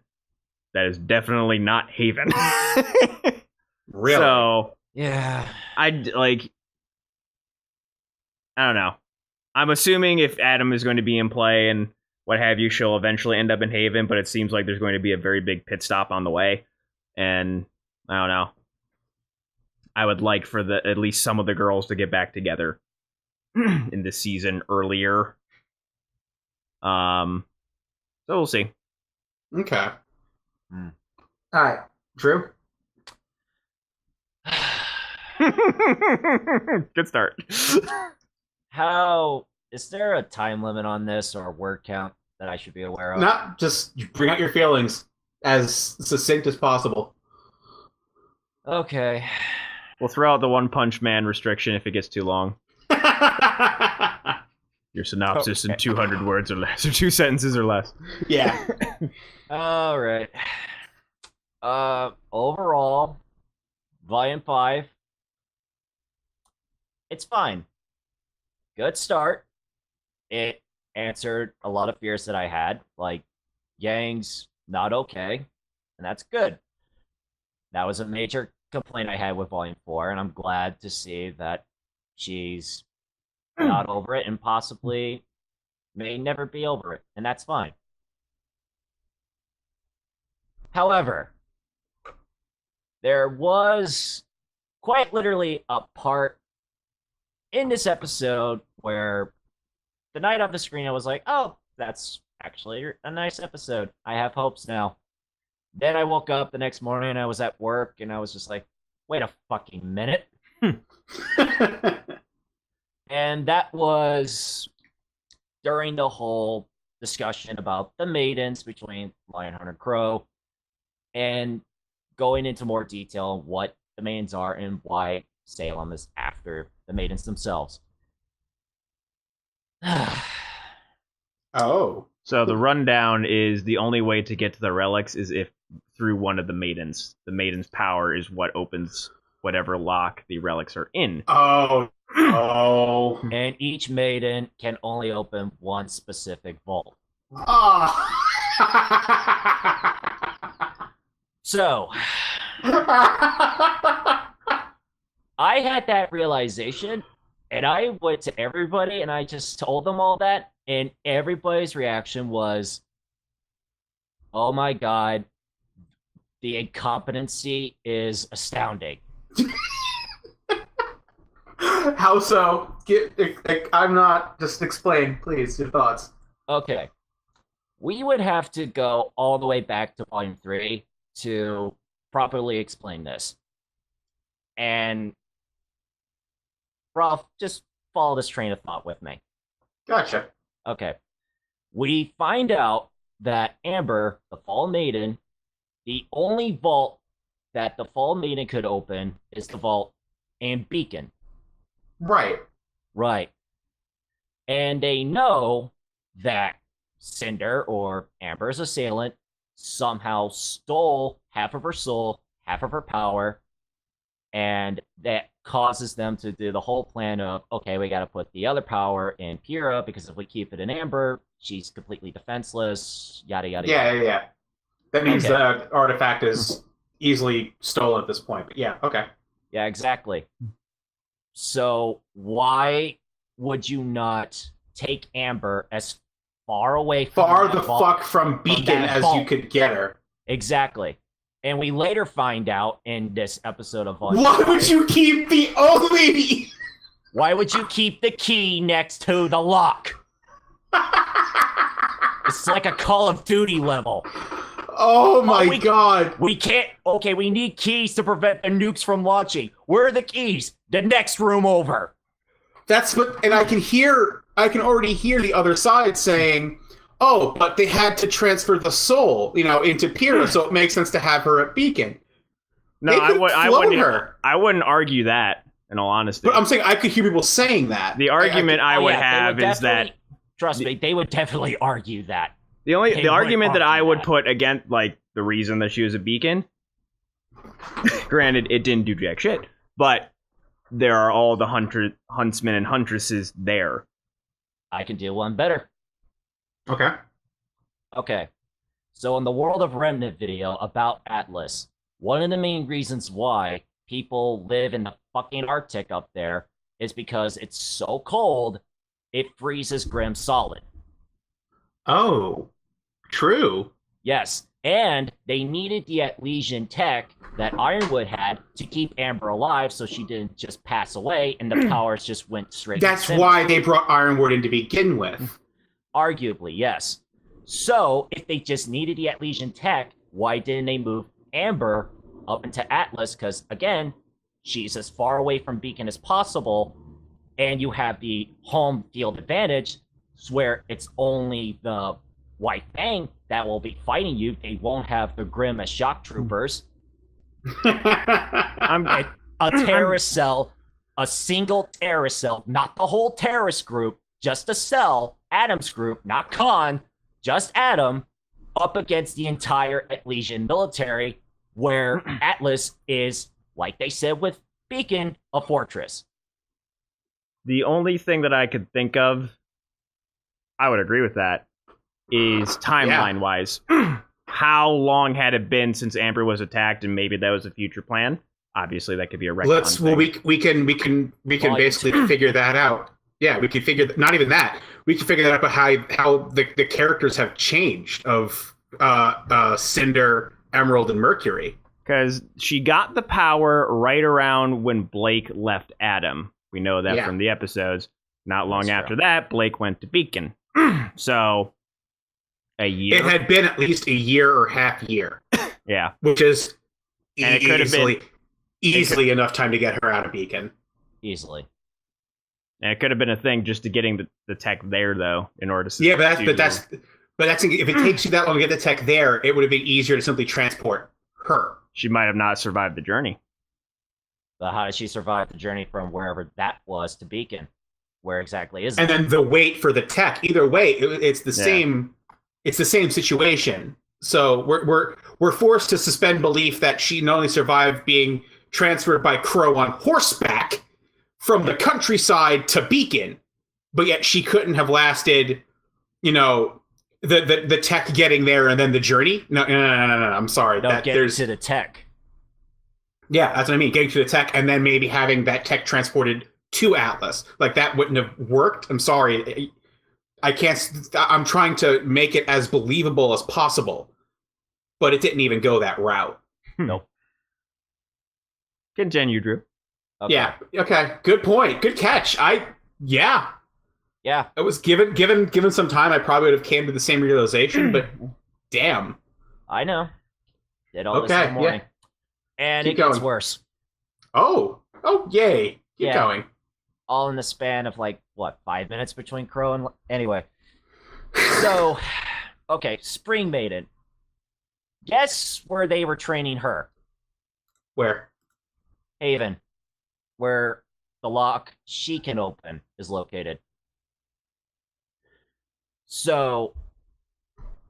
that is definitely not Haven. Really? So yeah, I don't know. I'm assuming if Adam is going to be in play and what have you, she'll eventually end up in Haven, but it seems like there's going to be a very big pit stop on the way, and I don't know. I would like for at least some of the girls to get back together in this season earlier. So we'll see. Okay. All right, Drew. Good start. How is there a time limit on this or a word count that I should be aware of? Not just bring out your feelings as succinct as possible. Okay. We'll throw out the One Punch Man restriction if it gets too long. Your synopsis in 200 words or less, or 2 sentences or less. Yeah. All right. Overall, Volume 5, it's fine. Good start. It answered a lot of fears that I had, like Yang's not okay, and that's good. That was a major complaint I had with Volume 4, and I'm glad to see that she's not over it and possibly may never be over it, and that's fine. However, there was quite literally a part in this episode where the night on the screen I was like, oh, that's actually a nice episode. I have hopes now. Then I woke up the next morning and I was at work and I was just like, wait a fucking minute. And that was during the whole discussion about the maidens between Lionheart and Crow and going into more detail on what the maidens are and why Salem is after the maidens themselves. Oh. So the rundown is the only way to get to the relics is if through one of the maidens. The maiden's power is what opens whatever lock the relics are in. Oh. Oh. And each maiden can only open one specific vault. Oh. So, I had that realization, and I went to everybody, and I just told them all that, and everybody's reaction was, oh my god, the incompetency is astounding. How so? I'm not. Just explain, please, your thoughts. Okay. We would have to go all the way back to Volume 3 to properly explain this. And Rolf, just follow this train of thought with me. Gotcha. Okay. We find out that Amber, the Fall Maiden, the only vault that the Fall Maiden could open is the vault and Beacon. Right. Right. And they know that Cinder, or Amber's assailant, somehow stole half of her soul, half of her power, and that causes them to do the whole plan of, okay, we got to put the other power in Pyrrha, because if we keep it in Amber, she's completely defenseless, yada, yada, yada. Yeah. That means the artifact is easily stolen at this point. But yeah, okay. Yeah, exactly. So why would you not take Amber as far away from Far that the vault- fuck from Beacon that as vault? you could get her. Exactly. And we later find out in this episode of Volume Why 5, would you keep the only? why would you keep the key next to the lock? It's like a Call of Duty level. Oh my god. We can't. Okay, we need keys to prevent the nukes from launching. Where are the keys? The next room over. That's what, and I can already hear the other side saying, "Oh, but they had to transfer the soul, into Pyrrha, so it makes sense to have her at Beacon." No, They could clone her. I wouldn't argue that, in all honesty. But I'm saying I could hear people saying that. The argument I would they have would is that definitely- Trust me, they would definitely argue that. the They argument would that I argue would that. put against, like, the reason that she was a beacon, granted, it didn't do jack shit, but there are all the huntsmen and huntresses there. I can do one better. Okay. Okay. So in the World of Remnant video about Atlas, one of the main reasons why people live in the fucking Arctic up there is because it's so cold, it freezes Grimm solid. Oh, true. Yes, and they needed the Atlesian tech that Ironwood had to keep Amber alive so she didn't just pass away and the powers just went straight That's to why they brought Ironwood in to begin with. Arguably, yes. So, if they just needed the Atlesian tech, why didn't they move Amber up into Atlas? Because, again, she's as far away from Beacon as possible, and you have the home field advantage, where it's only the White Fang that will be fighting you. They won't have the Grimm as shock troopers. A terrorist cell, a single terrorist cell, not the whole terrorist group, just a cell, Adam's group, not Khan, just Adam, up against the entire Atlesian military, where Atlas is, like they said with Beacon, a fortress. The only thing that I could think of, I would agree with that, is timeline-wise. How long had it been since Amber was attacked, and maybe that was a future plan? Obviously, that could be a retcon. Well, we can basically figure that out. Yeah, we can figure not even that. We can figure that out about how the characters have changed of Cinder, Emerald, and Mercury. Because she got the power right around when Blake left Adam. We know that from the episodes. Not long after that, Blake went to Beacon. So, a year. It had been at least a year or half year. Yeah. Which is And it could have been easily enough time to get her out of Beacon. Easily. And it could have been a thing just to getting the tech there, though, in order to. Yeah, but that's if it takes you that long to get the tech there, it would have been easier to simply transport her. She might have not survived the journey. But how did she survive the journey from wherever that was to Beacon? Where exactly is it? And then the wait for the tech. Either way, it's the same. It's the same situation. So we're forced to suspend belief that she not only survived being transferred by Crow on horseback from the countryside to Beacon, but yet she couldn't have lasted, the tech getting there and then the journey. No. I'm sorry. Getting to the tech. Yeah, that's what I mean. Getting to the tech and then maybe having that tech transported to Atlas. Like, that wouldn't have worked. I'm sorry. I can't. I'm trying to make it as believable as possible, but it didn't even go that route. Nope. Continue, Drew. Okay. Yeah. Okay. Good point. Good catch. Yeah. I was given some time, I probably would have came to the same realization, but damn. I know. Did all this in the morning. And Keep it gets going. worse. Oh, yay. Keep going. All in the span of 5 minutes between Crow and... Anyway. So, okay, Spring Maiden. Guess where they were training her? Where? Haven. Where the lock she can open is located. So,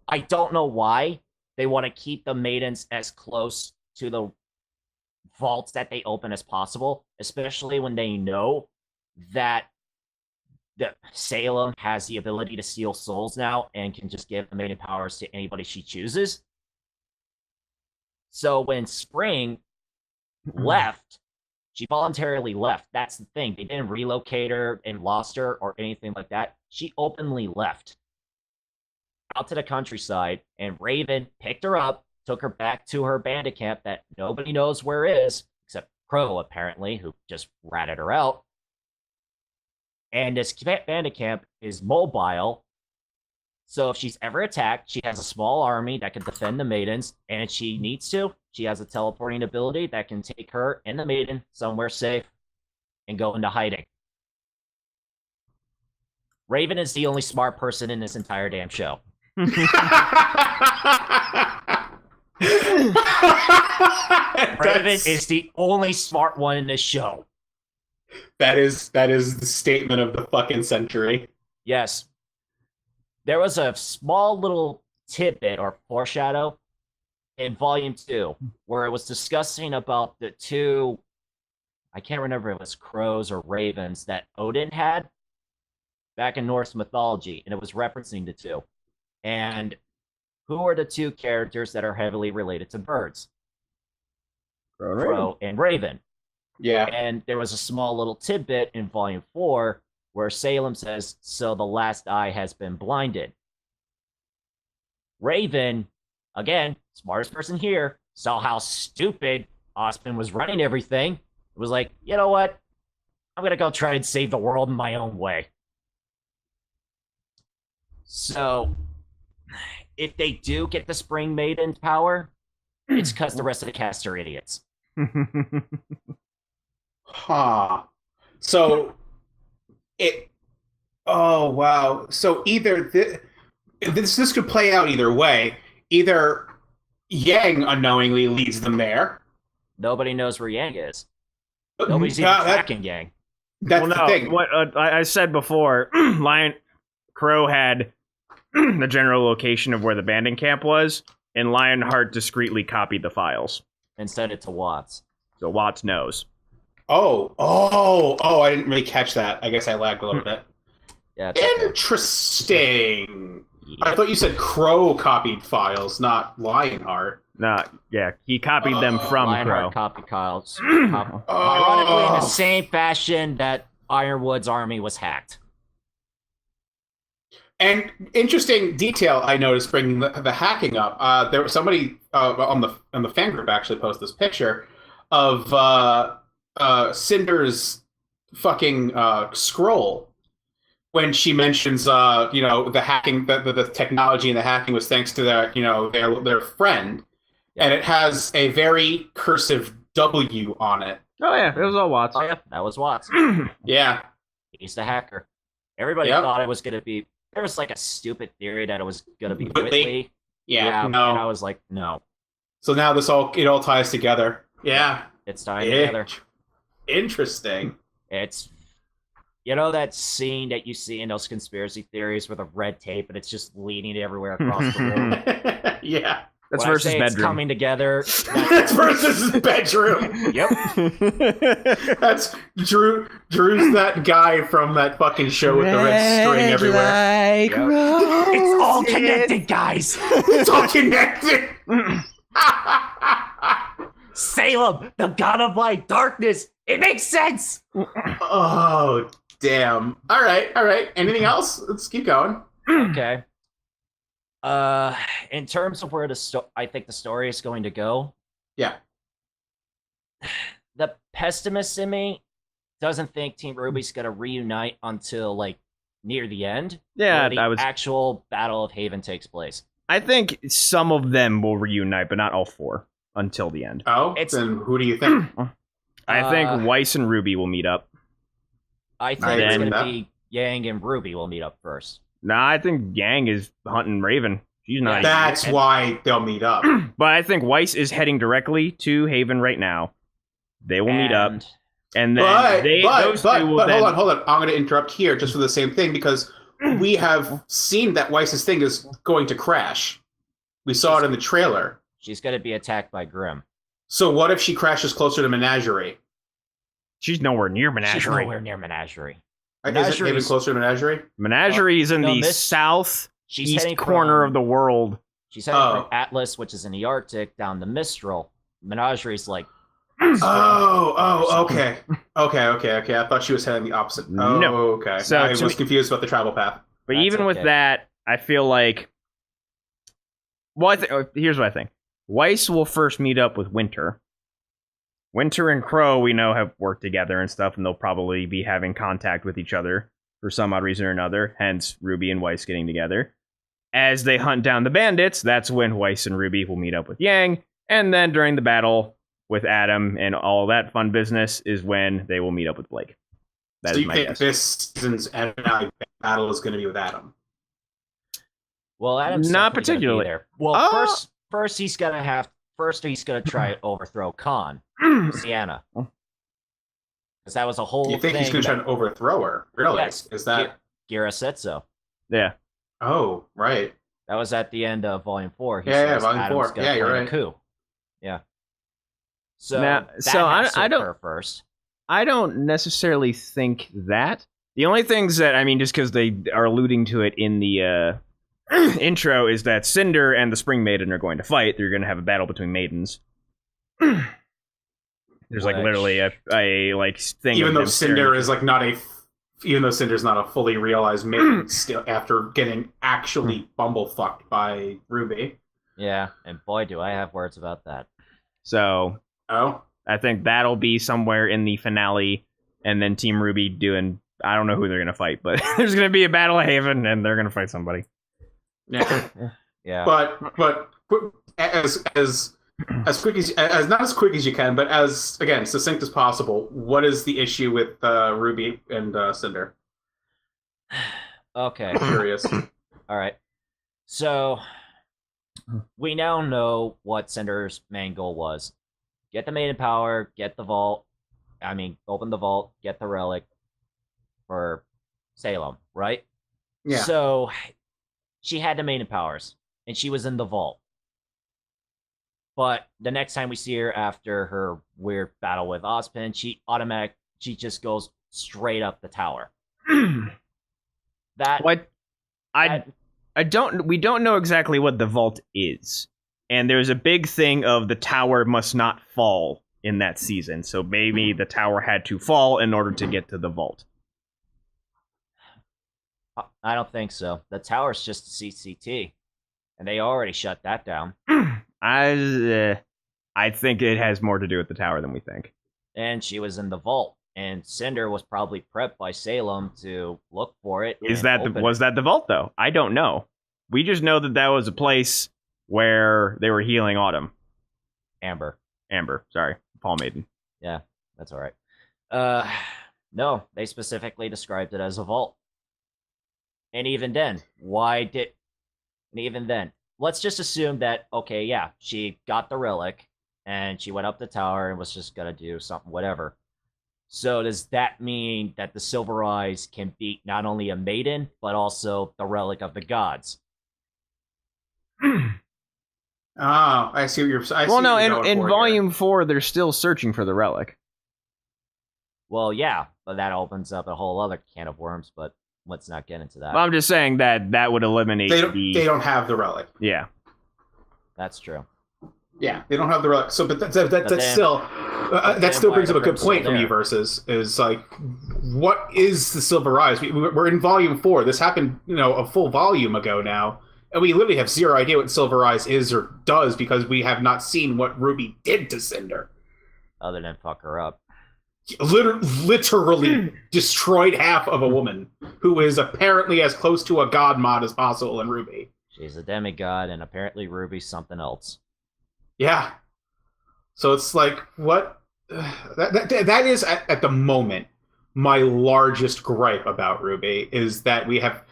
I don't know why they want to keep the maidens as close to the vaults that they open as possible, especially when they know that the Salem has the ability to steal souls now and can just give the maiden powers to anybody she chooses. So when Spring left, she voluntarily left. That's the thing. They didn't relocate her and lost her or anything like that. She openly left out to the countryside, and Raven picked her up, took her back to her bandit camp that nobody knows where is, except Crow, apparently, who just ratted her out. And this bandit camp is mobile, so if she's ever attacked, she has a small army that can defend the maidens, and if she needs to, she has a teleporting ability that can take her and the maiden somewhere safe and go into hiding. Raven is the only smart person in this entire damn show. Raven is the only smart one in this show. That is the statement of the fucking century. Yes. There was a small little tidbit or foreshadow in Volume 2 where it was discussing about the two, I can't remember if it was crows or ravens that Odin had back in Norse mythology, and it was referencing the two. And who are the two characters that are heavily related to birds? Crow and Raven. Yeah. And there was a small little tidbit in Volume 4 where Salem says, so the last eye has been blinded. Raven, again, smartest person here, saw how stupid Osmond was running everything. It was like, you know what? I'm going to go try and save the world in my own way. So, if they do get the Spring Maiden power, it's because the rest of the cast are idiots. Huh. So oh wow. So either this could play out either way. Either Yang unknowingly leads them there. Nobody knows where Yang is. Nobody's even tracking Yang. That's the thing. What I said before, Crow had the general location of where the bandit camp was, and Lionheart discreetly copied the files And sent it to Watts. so Watts knows. Oh, I didn't really catch that. I guess I lagged a little bit. Yeah. Interesting. Yep. I thought you said Crow copied files, not Lionheart. Nah, yeah, he copied them from Lionheart Crow. copied Kyle's. Ironically, in the same fashion that Ironwood's army was hacked. And interesting detail I noticed bringing the hacking up. There was somebody on the fan group actually posted this picture of Cinder's fucking scroll when she mentions the hacking, the technology and the hacking was thanks to their friend, and it has a very cursive W on it. Oh yeah, it was all Watts. Oh yeah, that was Watts. Yeah, He's the hacker. Everybody thought it was going to be. There was like a stupid theory that it was going to be Whitley. Yeah, and I was like, no. So now it all ties together. Yeah, It's tying together. Interesting. It's, that scene that you see in those conspiracy theories with the red tape and it's just leading everywhere across the room. Yeah. That's when versus I say bedroom. It's coming together. That's versus bedroom. Yep. That's Drew's that guy from that fucking show with the red string everywhere. Yep. It's all connected, guys. It's all connected. Salem, the god of light, darkness. It makes sense. Oh, damn. All right. Anything else? Let's keep going. Okay. In terms of where I think the story is going to go. Yeah. The pessimist in me doesn't think Team RWBY's gonna reunite until near the end. Yeah, where the actual Battle of Haven takes place. I think some of them will reunite, but not all four until the end. Oh, then who do you think? I think Weiss and RWBY will meet up. I think it's gonna be Yang and RWBY will meet up first. Nah, I think Yang is hunting Raven. She's not. That's why they'll meet up. But I think Weiss is heading directly to Haven right now. They will meet up, and then those two will hold on. I'm going to interrupt here just for the same thing because we have seen that Weiss's thing is going to crash. We saw it in the trailer. She's going to be attacked by Grimm. So what if she crashes closer to Menagerie? She's nowhere near Menagerie. She's nowhere near Menagerie. Is it even closer to Menagerie? Menagerie is in the southeast corner of the world. She's heading from Atlas, which is in the Arctic, down to Mistral. Menagerie's like. Okay. I thought she was heading the opposite. No. Okay. So I was confused about the travel path. But even with that, I feel like. Well, here's what I think. Weiss will first meet up with Winter. Winter and Crow, we know, have worked together and stuff, and they'll probably be having contact with each other for some odd reason or another. Hence, Ruby and Weiss getting together. As they hunt down the bandits, that's when Weiss and Ruby will meet up with Yang. And then during the battle with Adam and all that fun business is when they will meet up with Blake. That is my guess. So you think this season's battle is going to be with Adam? Well, Adam's not particularly. There. Well, first he's gonna try to overthrow Khan, Sienna, because that was a whole. You think he's going to try to overthrow her? Really? Yes. Is that Gira said so? Yeah. Oh, right. That was at the end of Volume 4. Volume 4. Yeah, you're right. Coup. Yeah. So I don't. First. I don't necessarily think that. The only things that just because they are alluding to it in the intro, is that Cinder and the Spring Maiden are going to fight. They're going to have a battle between maidens. There's literally a thing. Even though Cinder is even though Cinder's not a fully realized maiden, still after getting actually bumblefucked by RWBY. Yeah, and boy, do I have words about that. So, I think that'll be somewhere in the finale, and then Team RWBY doing. I don't know who they're going to fight, but there's going to be a battle of Haven, and they're going to fight somebody. Yeah, yeah. But as quick as not as quick as you can, but as again succinct as possible. What is the issue with RWBY and Cinder? Okay, I'm curious. All right, so we now know what Cinder's main goal was: get the Maiden Power, get the vault. Open the vault, get the relic for Salem, right? Yeah. So she had the Maiden Powers, and she was in the vault. But the next time we see her after her weird battle with Ozpin, she just goes straight up the tower. We don't know exactly what the vault is. And there's a big thing of the tower must not fall in that season. So maybe the tower had to fall in order to get to the vault. I don't think so. The tower's just a CCT, and they already shut that down. I think it has more to do with the tower than we think. And she was in the vault, and Cinder was probably prepped by Salem to look for it. Was that the vault, though? I don't know. We just know that was a place where they were healing Autumn. Amber, sorry. Paul Maiden. Yeah, that's all right. No, they specifically described it as a vault. And even then, let's just assume that, okay, yeah, she got the relic, and she went up the tower and was just gonna do something, whatever. So does that mean that the Silver Eyes can beat not only a maiden, but also the relic of the gods? I see what you're saying. Well, no, in Volume 4, they're still searching for the relic. Well, yeah, but that opens up a whole other can of worms, but let's not get into that. Well, I'm just saying that would eliminate they don't have the relic. Yeah. That's true. Yeah, they don't have the relic. So, but that still brings up a good point from you, Versus, is like, what is the Silver Eyes? We're in Volume 4. This happened, a full volume ago now. And we literally have zero idea what Silver Eyes is or does because we have not seen what RWBY did to Cinder. Other than fuck her up. Literally destroyed half of a woman who is apparently as close to a god mod as possible in RWBY. She's a demigod, and apparently RWBY's something else. Yeah. So it's like, what? That is, at the moment, my largest gripe about RWBY is that we have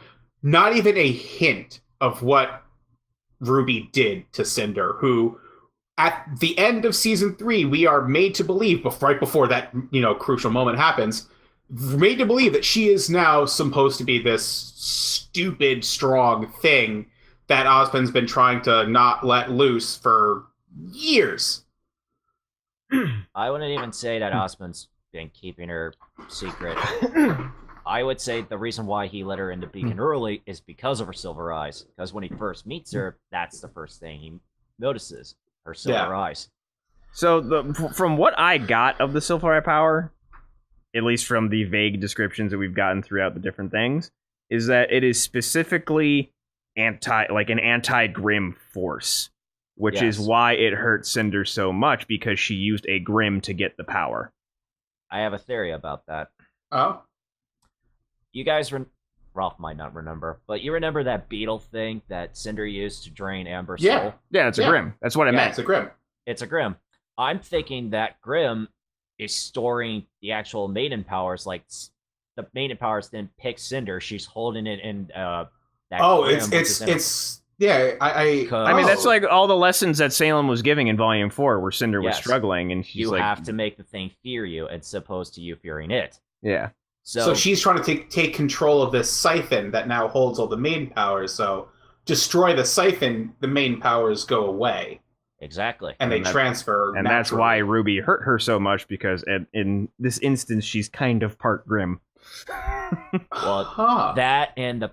not even a hint of what RWBY did to Cinder, who, at the end of Season 3, we are made to believe, right before that, crucial moment happens, made to believe that she is now supposed to be this stupid, strong thing that Ozpin's been trying to not let loose for years. I wouldn't even say that Ozpin's been keeping her secret. I would say the reason why he let her into Beacon early is because of her silver eyes. Because when he first meets her, that's the first thing he notices, her silver eyes. So from what I got of the silver eye power, at least from the vague descriptions that we've gotten throughout the different things, is that it is specifically an anti-Grim force, which is why it hurt Cinder so much, because she used a Grim to get the power. I have a theory about that. Oh? You guys, Ralph might not remember, but you remember that beetle thing that Cinder used to drain Amber's soul? Yeah, it's a Grim. That's what I meant. It's a Grim. It's a Grim. I'm thinking that Grim is storing the actual maiden powers, like the maiden powers didn't pick Cinder. She's holding it in that Grim, it's yeah, I mean, that's like all the lessons that Salem was giving in Volume 4, where Cinder was struggling, and she's you like... have to make the thing fear you, as opposed to you fearing it. Yeah. So she's trying to take control of this siphon that now holds all the main powers, so destroy the siphon, the main powers go away. Exactly. And they transfer And that's why RWBY hurt her so much, because in this instance, she's kind of part Grim. Well, that and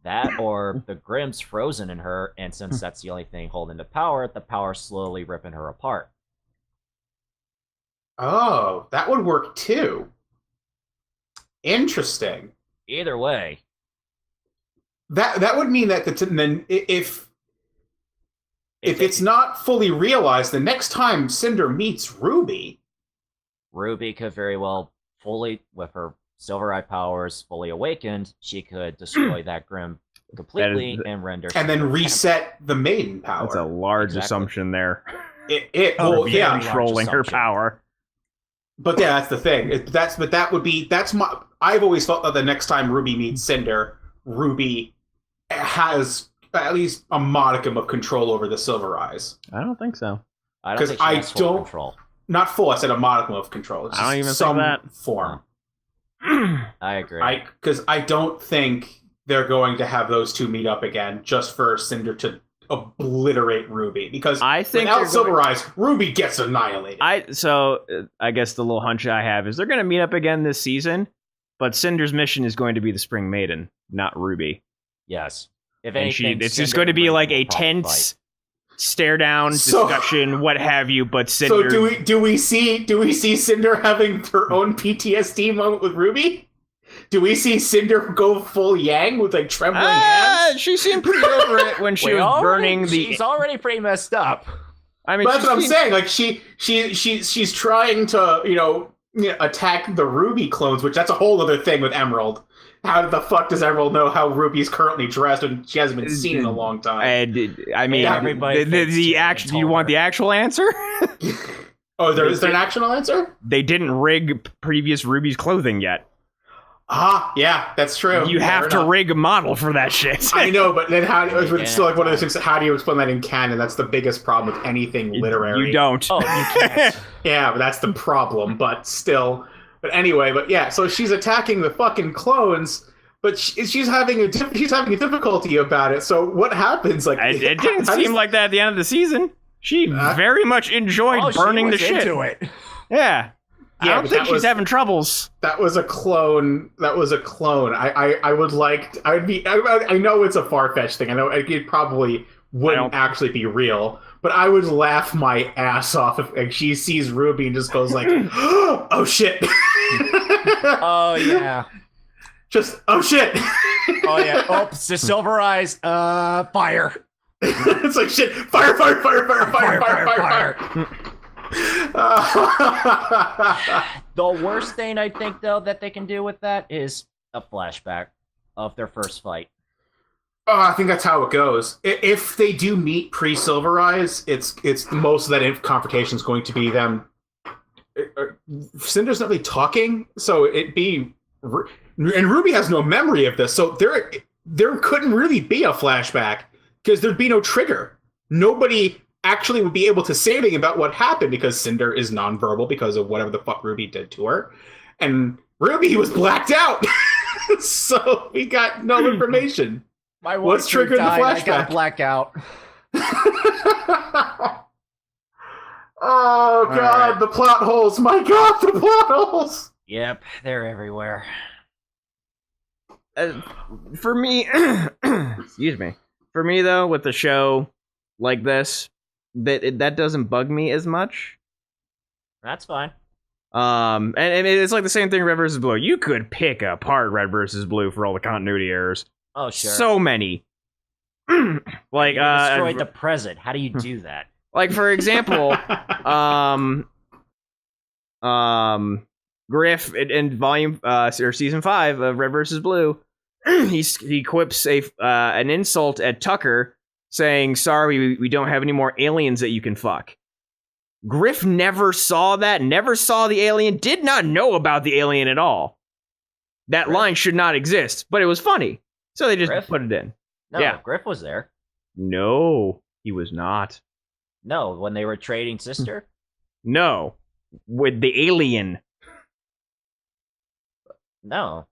that or the Grim's frozen in her, and since that's the only thing holding the power's slowly ripping her apart. Oh, that would work too. Interesting. Either way, that would mean that then if it's not fully realized, the next time Cinder meets RWBY could very well fully, with her silver eye powers fully awakened, she could destroy that Grim completely and render. And then reset the maiden power. That's a large assumption there. Controlling her power. But yeah, that's the thing. I've always thought that the next time RWBY meets Cinder, RWBY has at least a modicum of control over the silver eyes. I don't think so. Because I don't control. Not full. I said a modicum of control. It's I don't even some think that form. I agree. Because I don't think they're going to have those two meet up again just for Cinder to obliterate RWBY. Because I think without silver eyes, RWBY gets annihilated. I guess the little hunch I have is they're going to meet up again this season, but Cinder's mission is going to be the Spring Maiden, not RWBY. Yes. If anything, it's just going to be like a tense stare down discussion, what have you. But Cinder. So do we see Cinder having her own PTSD moment with RWBY? Do we see Cinder go full Yang with like trembling hands? She seemed pretty over it when she was burning the. She's already pretty messed up. I mean, that's what I'm saying. Like she's trying to attack the RWBY clones, which that's a whole other thing with Emerald. How the fuck does Emerald know how RWBY's currently dressed when she hasn't been seen in a long time? I mean, the actual. Do you want the actual answer? Oh, is there an actual answer? They didn't rig previous RWBY's clothing yet. Yeah, that's true. You have to rig a model for that shit. I know, but then it's still like one of those things. How do you explain that in canon? That's the biggest problem with anything literary. You don't. Oh, you can't. Yeah, but that's the problem. But still. But anyway, so she's attacking the fucking clones, but she's having a difficulty about it. So what happens? Like it didn't seem like that at the end of the season. She very much enjoyed burning the shit. Into it. Yeah. I don't think she's having troubles. That was a clone. I know it's a far-fetched thing. I know it probably wouldn't actually be real, but I would laugh my ass off if she sees RWBY and just goes like, "Oh shit!" Oh yeah. Just oh shit. Oh yeah. Oops. The silver eyes. Fire. It's like shit. Fire. The worst thing I think, though, that they can do with that is a flashback of their first fight. Oh, I think that's how it goes. If they do meet pre-Silver Eyes, it's most of that confrontation is going to be them. Cinder's not really talking, so it'd be, and RWBY has no memory of this, so there couldn't really be a flashback because there'd be no trigger. Nobody actually would be able to say anything about what happened because Cinder is nonverbal because of whatever the fuck RWBY did to her. And RWBY was blacked out. So we got no information. What's triggered the flashback? I got blackout. Oh, God, right. The plot holes. My God, the plot holes. Yep, they're everywhere. for me, excuse me. For me though, with a show like this, that doesn't bug me as much. That's fine. And it's like the same thing. Red versus Blue. You could pick apart Red versus Blue for all the continuity errors. Oh sure. So many. Like you destroyed the present. How do you do that? Like for example, Griff in volume or season 5 of Red versus Blue, he quips an insult at Tucker, saying, "Sorry, we don't have any more aliens that you can fuck." Griff never saw that, never saw the alien, did not know about the alien at all. That line should not exist, but it was funny, so they just put it in. No, yeah. Griff was there. No, he was not. No, when they were trading sister? No, with the alien. No.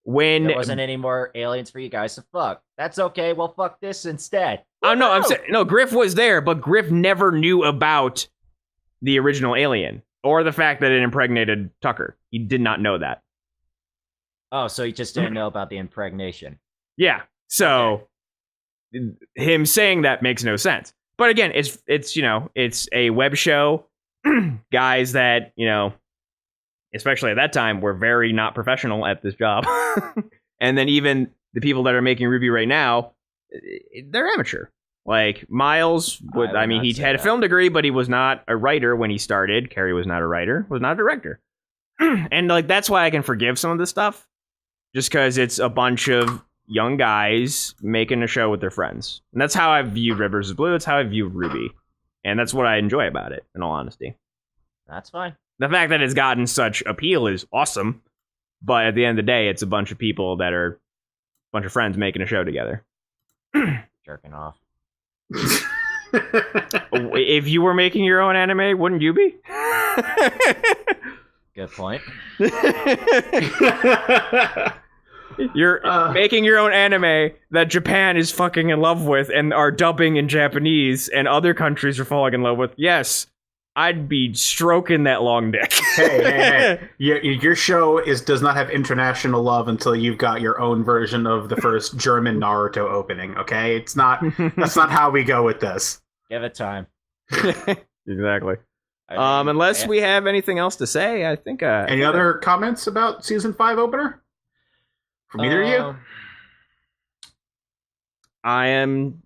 When there wasn't any more aliens for you guys to fuck. That's okay, we'll fuck this instead. Oh no, I'm saying no, Griff was there, but Griff never knew about the original alien or the fact that it impregnated Tucker. He did not know that. Oh, so he just didn't know about the impregnation. Yeah. So him saying that makes no sense. But again, it's it's a web show. Guys that, especially at that time, were very not professional at this job. And then even the people that are making RWBY right now, they're amateur. Like Miles, he had a film degree, but he was not a writer when he started. Carrie was not a writer, was not a director. And like that's why I can forgive some of this stuff, just because it's a bunch of young guys making a show with their friends. And that's how I viewed Red vs. Blue. It's how I viewed RWBY. And that's what I enjoy about it, in all honesty. That's fine. The fact that it's gotten such appeal is awesome. But at the end of the day, it's a bunch of people that are a bunch of friends making a show together. Jerking off. If you were making your own anime, wouldn't you be? Good point. You're making your own anime that Japan is fucking in love with and are dubbing in Japanese and other countries are falling in love with. Yes, I'd be stroking that long dick. Hey. Your show does not have international love until you've got your own version of the first German Naruto opening, okay? That's not how we go with this. Give it time. Exactly. Unless we have anything else to say, I think... Any other comments about Season 5 opener? From either of you? I am.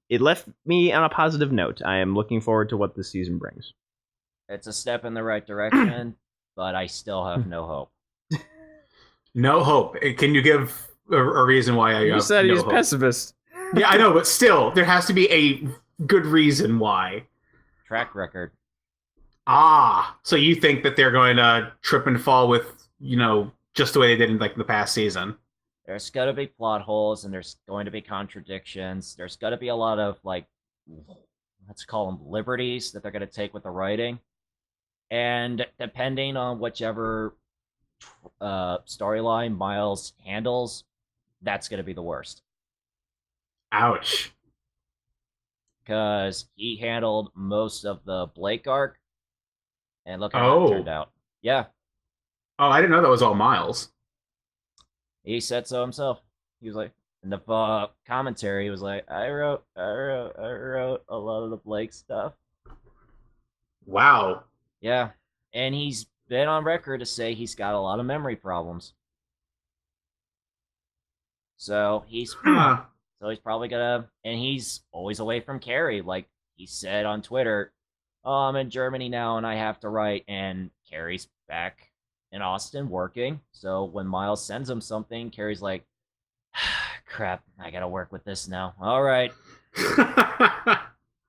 It left me on a positive note. I am looking forward to what this season brings. It's a step in the right direction, but I still have no hope. No hope. Can you give a reason why You said he was pessimist. Yeah, I know, but still, there has to be a good reason why. Track record. So you think that they're going to trip and fall with, just the way they did in the past season? There's going to be plot holes, and there's going to be contradictions. There's going to be a lot of, let's call them liberties that they're going to take with the writing. And depending on whichever storyline Miles handles, that's going to be the worst. Ouch. Because he handled most of the Blake arc, and look how it turned out. Yeah. Oh, I didn't know that was all Miles. He said so himself. He was like, in the commentary, he was like, I wrote a lot of the Blake stuff. Wow. Yeah. And he's been on record to say he's got a lot of memory problems. So he's probably gonna, and he's always away from Carrie. Like he said on Twitter, "Oh, I'm in Germany now and I have to write," and Carrie's back in Austin working. So when Miles sends him something, Carrie's like, crap, I gotta work with this now. All right.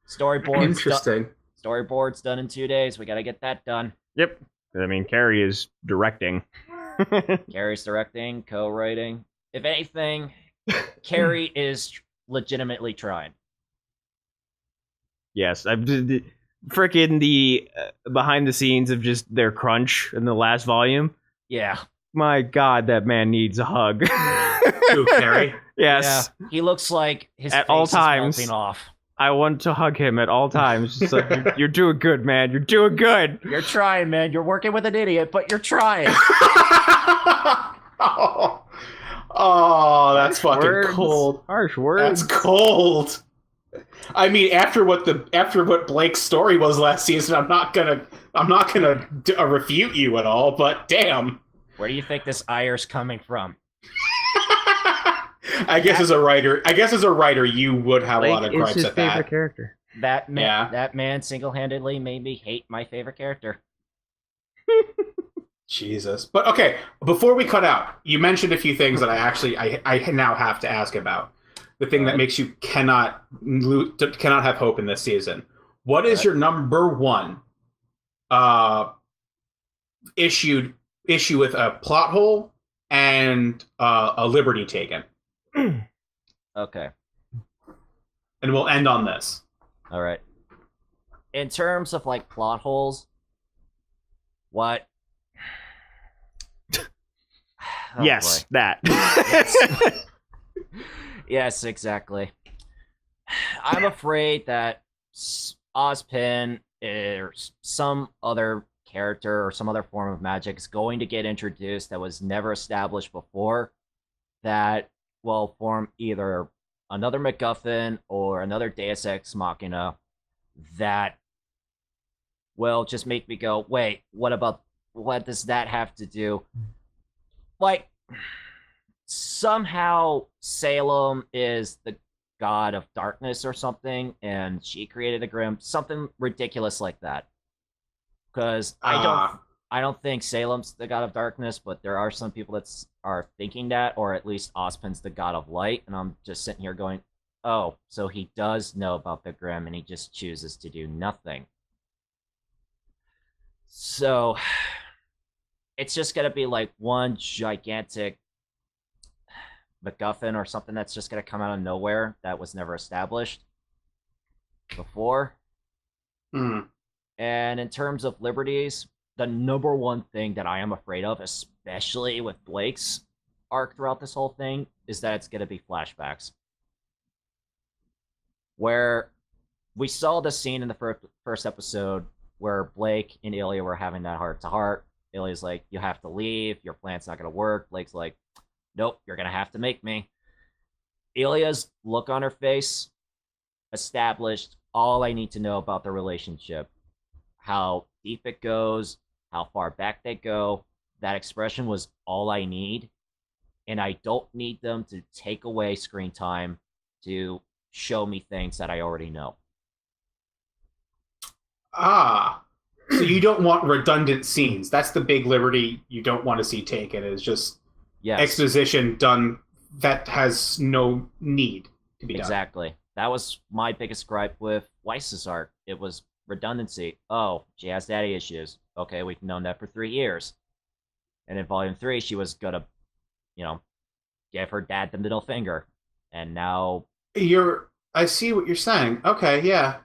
Storyboard's interesting. Storyboard's done in 2 days. We gotta get that done. Yep. I mean, Carrie is directing. Carrie's directing, co-writing. If anything, Carrie is legitimately trying. Yes, freaking the behind the scenes of just their crunch in the last volume. Yeah. My God, that man needs a hug. Who, Carrie? Yes. Yeah. He looks like his at face all is times melting off. I want to hug him at all times. Just like, you're doing good, man. You're doing good. You're trying, man. You're working with an idiot, but you're trying. Oh. Oh, that's fucking words. cold. Harsh words. That's cold. I mean, after what Blake's story was last season, I'm not gonna refute you at all. But damn, Where do you think this ire's coming from? I guess as a writer, you would have Blake a lot of is gripes his at favorite that. character. That man, Yeah. that man single-handedly made me hate my favorite character. Jesus. But okay, before we cut out, you mentioned a few things that I now have to ask about. The thing that makes you cannot have hope in this season. What is your number one issue with a plot hole and a liberty taken? Okay. And we'll end on this. All right. In terms of like plot holes, what? Oh, yes, boy. that. Yes, exactly. I'm afraid that Ozpin or some other character or some other form of magic is going to get introduced that was never established before, that will form either another MacGuffin or another Deus Ex Machina that will just make me go, wait, what does that have to do? Like, somehow Salem is the god of darkness or something, and she created a Grimm, something ridiculous like that. Because I don't think Salem's the god of darkness, but there are some people that are thinking that, or at least Ozpin's the god of light, and I'm just sitting here going, oh, so he does know about the Grimm, and he just chooses to do nothing. So, it's just gonna be like one gigantic MacGuffin or something that's just gonna come out of nowhere that was never established before. And in terms of liberties, the number one thing that I am afraid of, especially with Blake's arc throughout this whole thing, is that it's gonna be flashbacks. Where we saw the scene in the first episode where Blake and Ilya were having that heart-to-heart. Ilya's like, you have to leave, your plan's not gonna work. Blake's like, nope, you're gonna have to make me. Ilya's look on her face established all I need to know about their relationship. How deep it goes, how far back they go. That expression was all I need. And I don't need them to take away screen time to show me things that I already know. So you don't want redundant scenes. That's the big liberty you don't want to see taken, is just exposition done that has no need to be done. Exactly. That was my biggest gripe with Weiss's arc. It was redundancy. Oh, she has daddy issues. Okay, we've known that for 3 years. And in Volume 3, she was gonna, give her dad the middle finger. And now... I see what you're saying. Okay, yeah.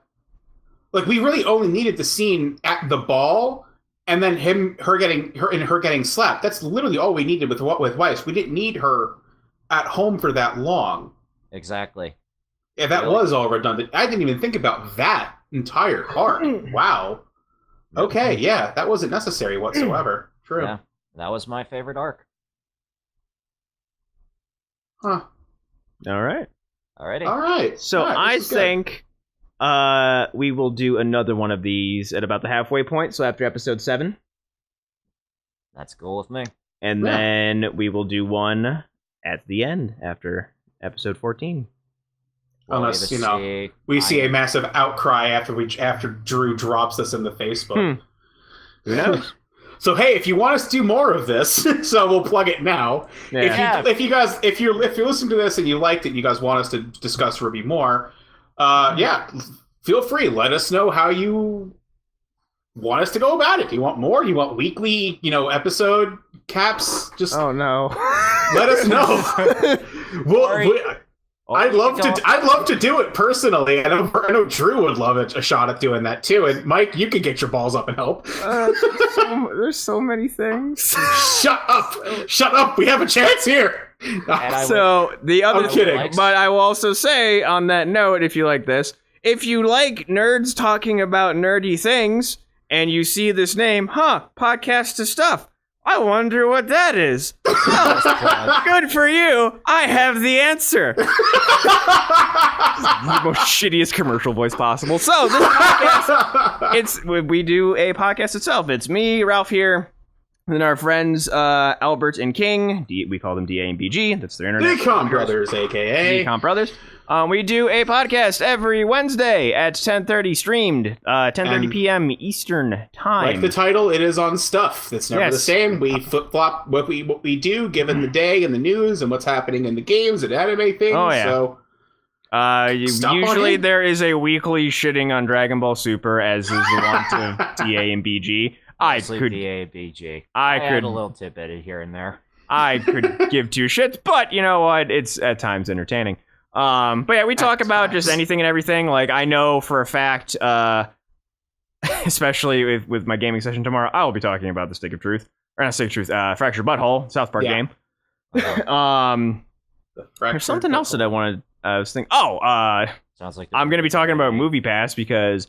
Like, we really only needed the scene at the ball, and then her getting slapped. That's literally all we needed with Weiss. We didn't need her at home for that long. Exactly. Yeah, that was all redundant. I didn't even think about that entire arc. Wow. Okay, yeah, that wasn't necessary whatsoever. True. Yeah, that was my favorite arc. Huh. All right. Alrighty. All right. So I think we will do another one of these at about the halfway point, so after episode 7. That's cool with me. And then we will do one at the end after episode 14. Unless, we see a massive outcry after Drew drops this in the Facebook. Who knows? So hey, if you want us to do more of this, so we'll plug it now. Yeah. If you're listening to this and you liked it, and you guys want us to discuss RWBY more, feel free. Let us know how you want us to go about it. Do you want more? You want weekly, episode caps? Just no. Let us know. I'd love to do it personally. I know Drew would love a shot at doing that too. And Mike, you can get your balls up and help. There's so many things. Shut up! We have a chance here. I'm kidding. But I will also say on that note, if you like this, if you like nerds talking about nerdy things, and you see this name, podcast to stuff, I wonder what that is. Good for you. I have the answer. The most shittiest commercial voice possible. So this podcast, we do a podcast itself. It's me, Ralph here, and then our friends Albert and King. We call them DA and BG. That's their internet. Decom Brothers, aka Decom Brothers. We do a podcast every Wednesday at 10:30 streamed, 10:30 p.m. Eastern time. Like the title, it is on stuff. It's never the same. We flip-flop what we do given the day and the news and what's happening in the games and anime things. Oh, yeah. So usually there is a weekly shitting on Dragon Ball Super, as is the want of DA and BG. DA and BG. I could a little tidbit here and there. I could give two shits, but you know what? It's at times entertaining. But yeah, we talk about just anything and everything. Like, I know for a fact, especially with my gaming session tomorrow, I will be talking about the Stick of Truth. Or not Stick of Truth, Fractured Butthole, South Park game. There's something else that I wanted, I was thinking, sounds like I'm going to be talking about Movie Pass because,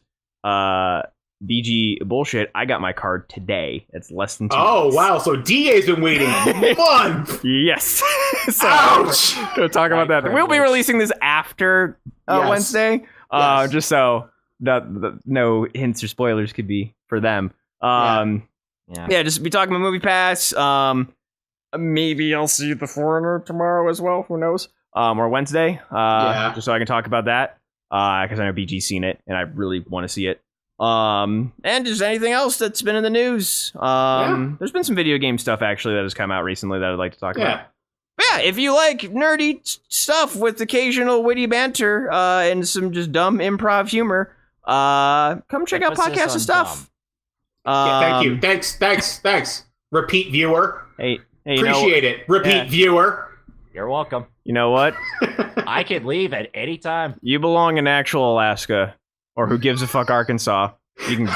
BG bullshit, I got my card today. It's less than 2 Oh, months. wow. So DA's been waiting a month. Yes. So, Ouch. Gonna talk about that. We'll be releasing this after Wednesday, just so that no hints or spoilers could be for them. Just be talking about Movie Pass. Maybe I'll see The Foreigner tomorrow as well. Who knows? Or Wednesday. Just so I can talk about that. Because I know BG's seen it and I really want to see it. And just anything else that's been in the news. There's been some video game stuff actually that has come out recently that I'd like to talk about. But yeah, if you like nerdy stuff with occasional witty banter and some just dumb improv humor, come check out Podcast and Stuff. Thank you. Thanks. Repeat viewer. Hey, appreciate it. Repeat viewer. You're welcome. You know what? I could leave at any time. You belong in actual Alaska. Or who gives a fuck Arkansas? You can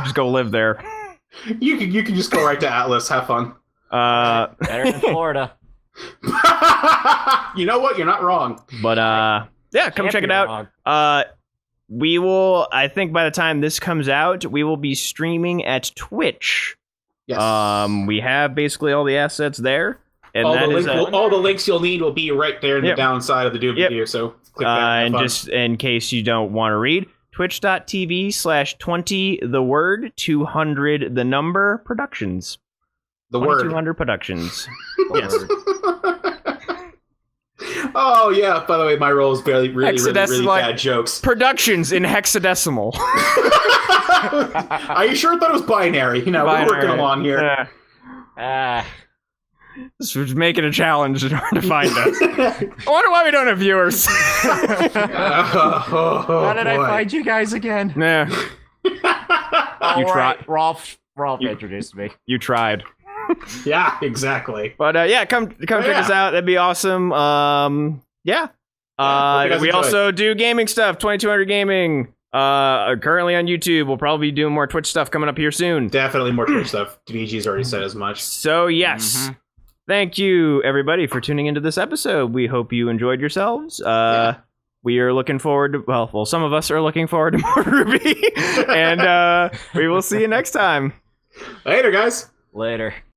just go live there. You can just go right to Atlas. Have fun. Better than Florida. You know what? You're not wrong. But come check it out. We will. I think by the time this comes out, we will be streaming at Twitch. Yes. We have basically all the assets there, and all the links you'll need will be right there in the downside of the doobie here. So click that. And just in case you don't want to read. Twitch.tv/20 the word 200 the number productions. The word 200 productions. Yes. Oh yeah. By the way, my role is really bad jokes. Productions in hexadecimal. Are you sure? I thought it was binary. You know, we're working along here. This was making a challenge in order to find us. I wonder why we don't have viewers. How did I find you guys again? Nah. You tried. Rolf introduced me. You tried. Yeah, exactly. But come check us out. That'd be awesome. We also do gaming stuff. 2200 Gaming. Currently on YouTube. We'll probably be doing more Twitch stuff coming up here soon. Definitely more Twitch stuff. DBG's already said as much. So yes. Mm-hmm. Thank you, everybody, for tuning into this episode. We hope you enjoyed yourselves. We are looking forward to, well, some of us are looking forward to more RWBY. And we will see you next time. Later, guys. Later.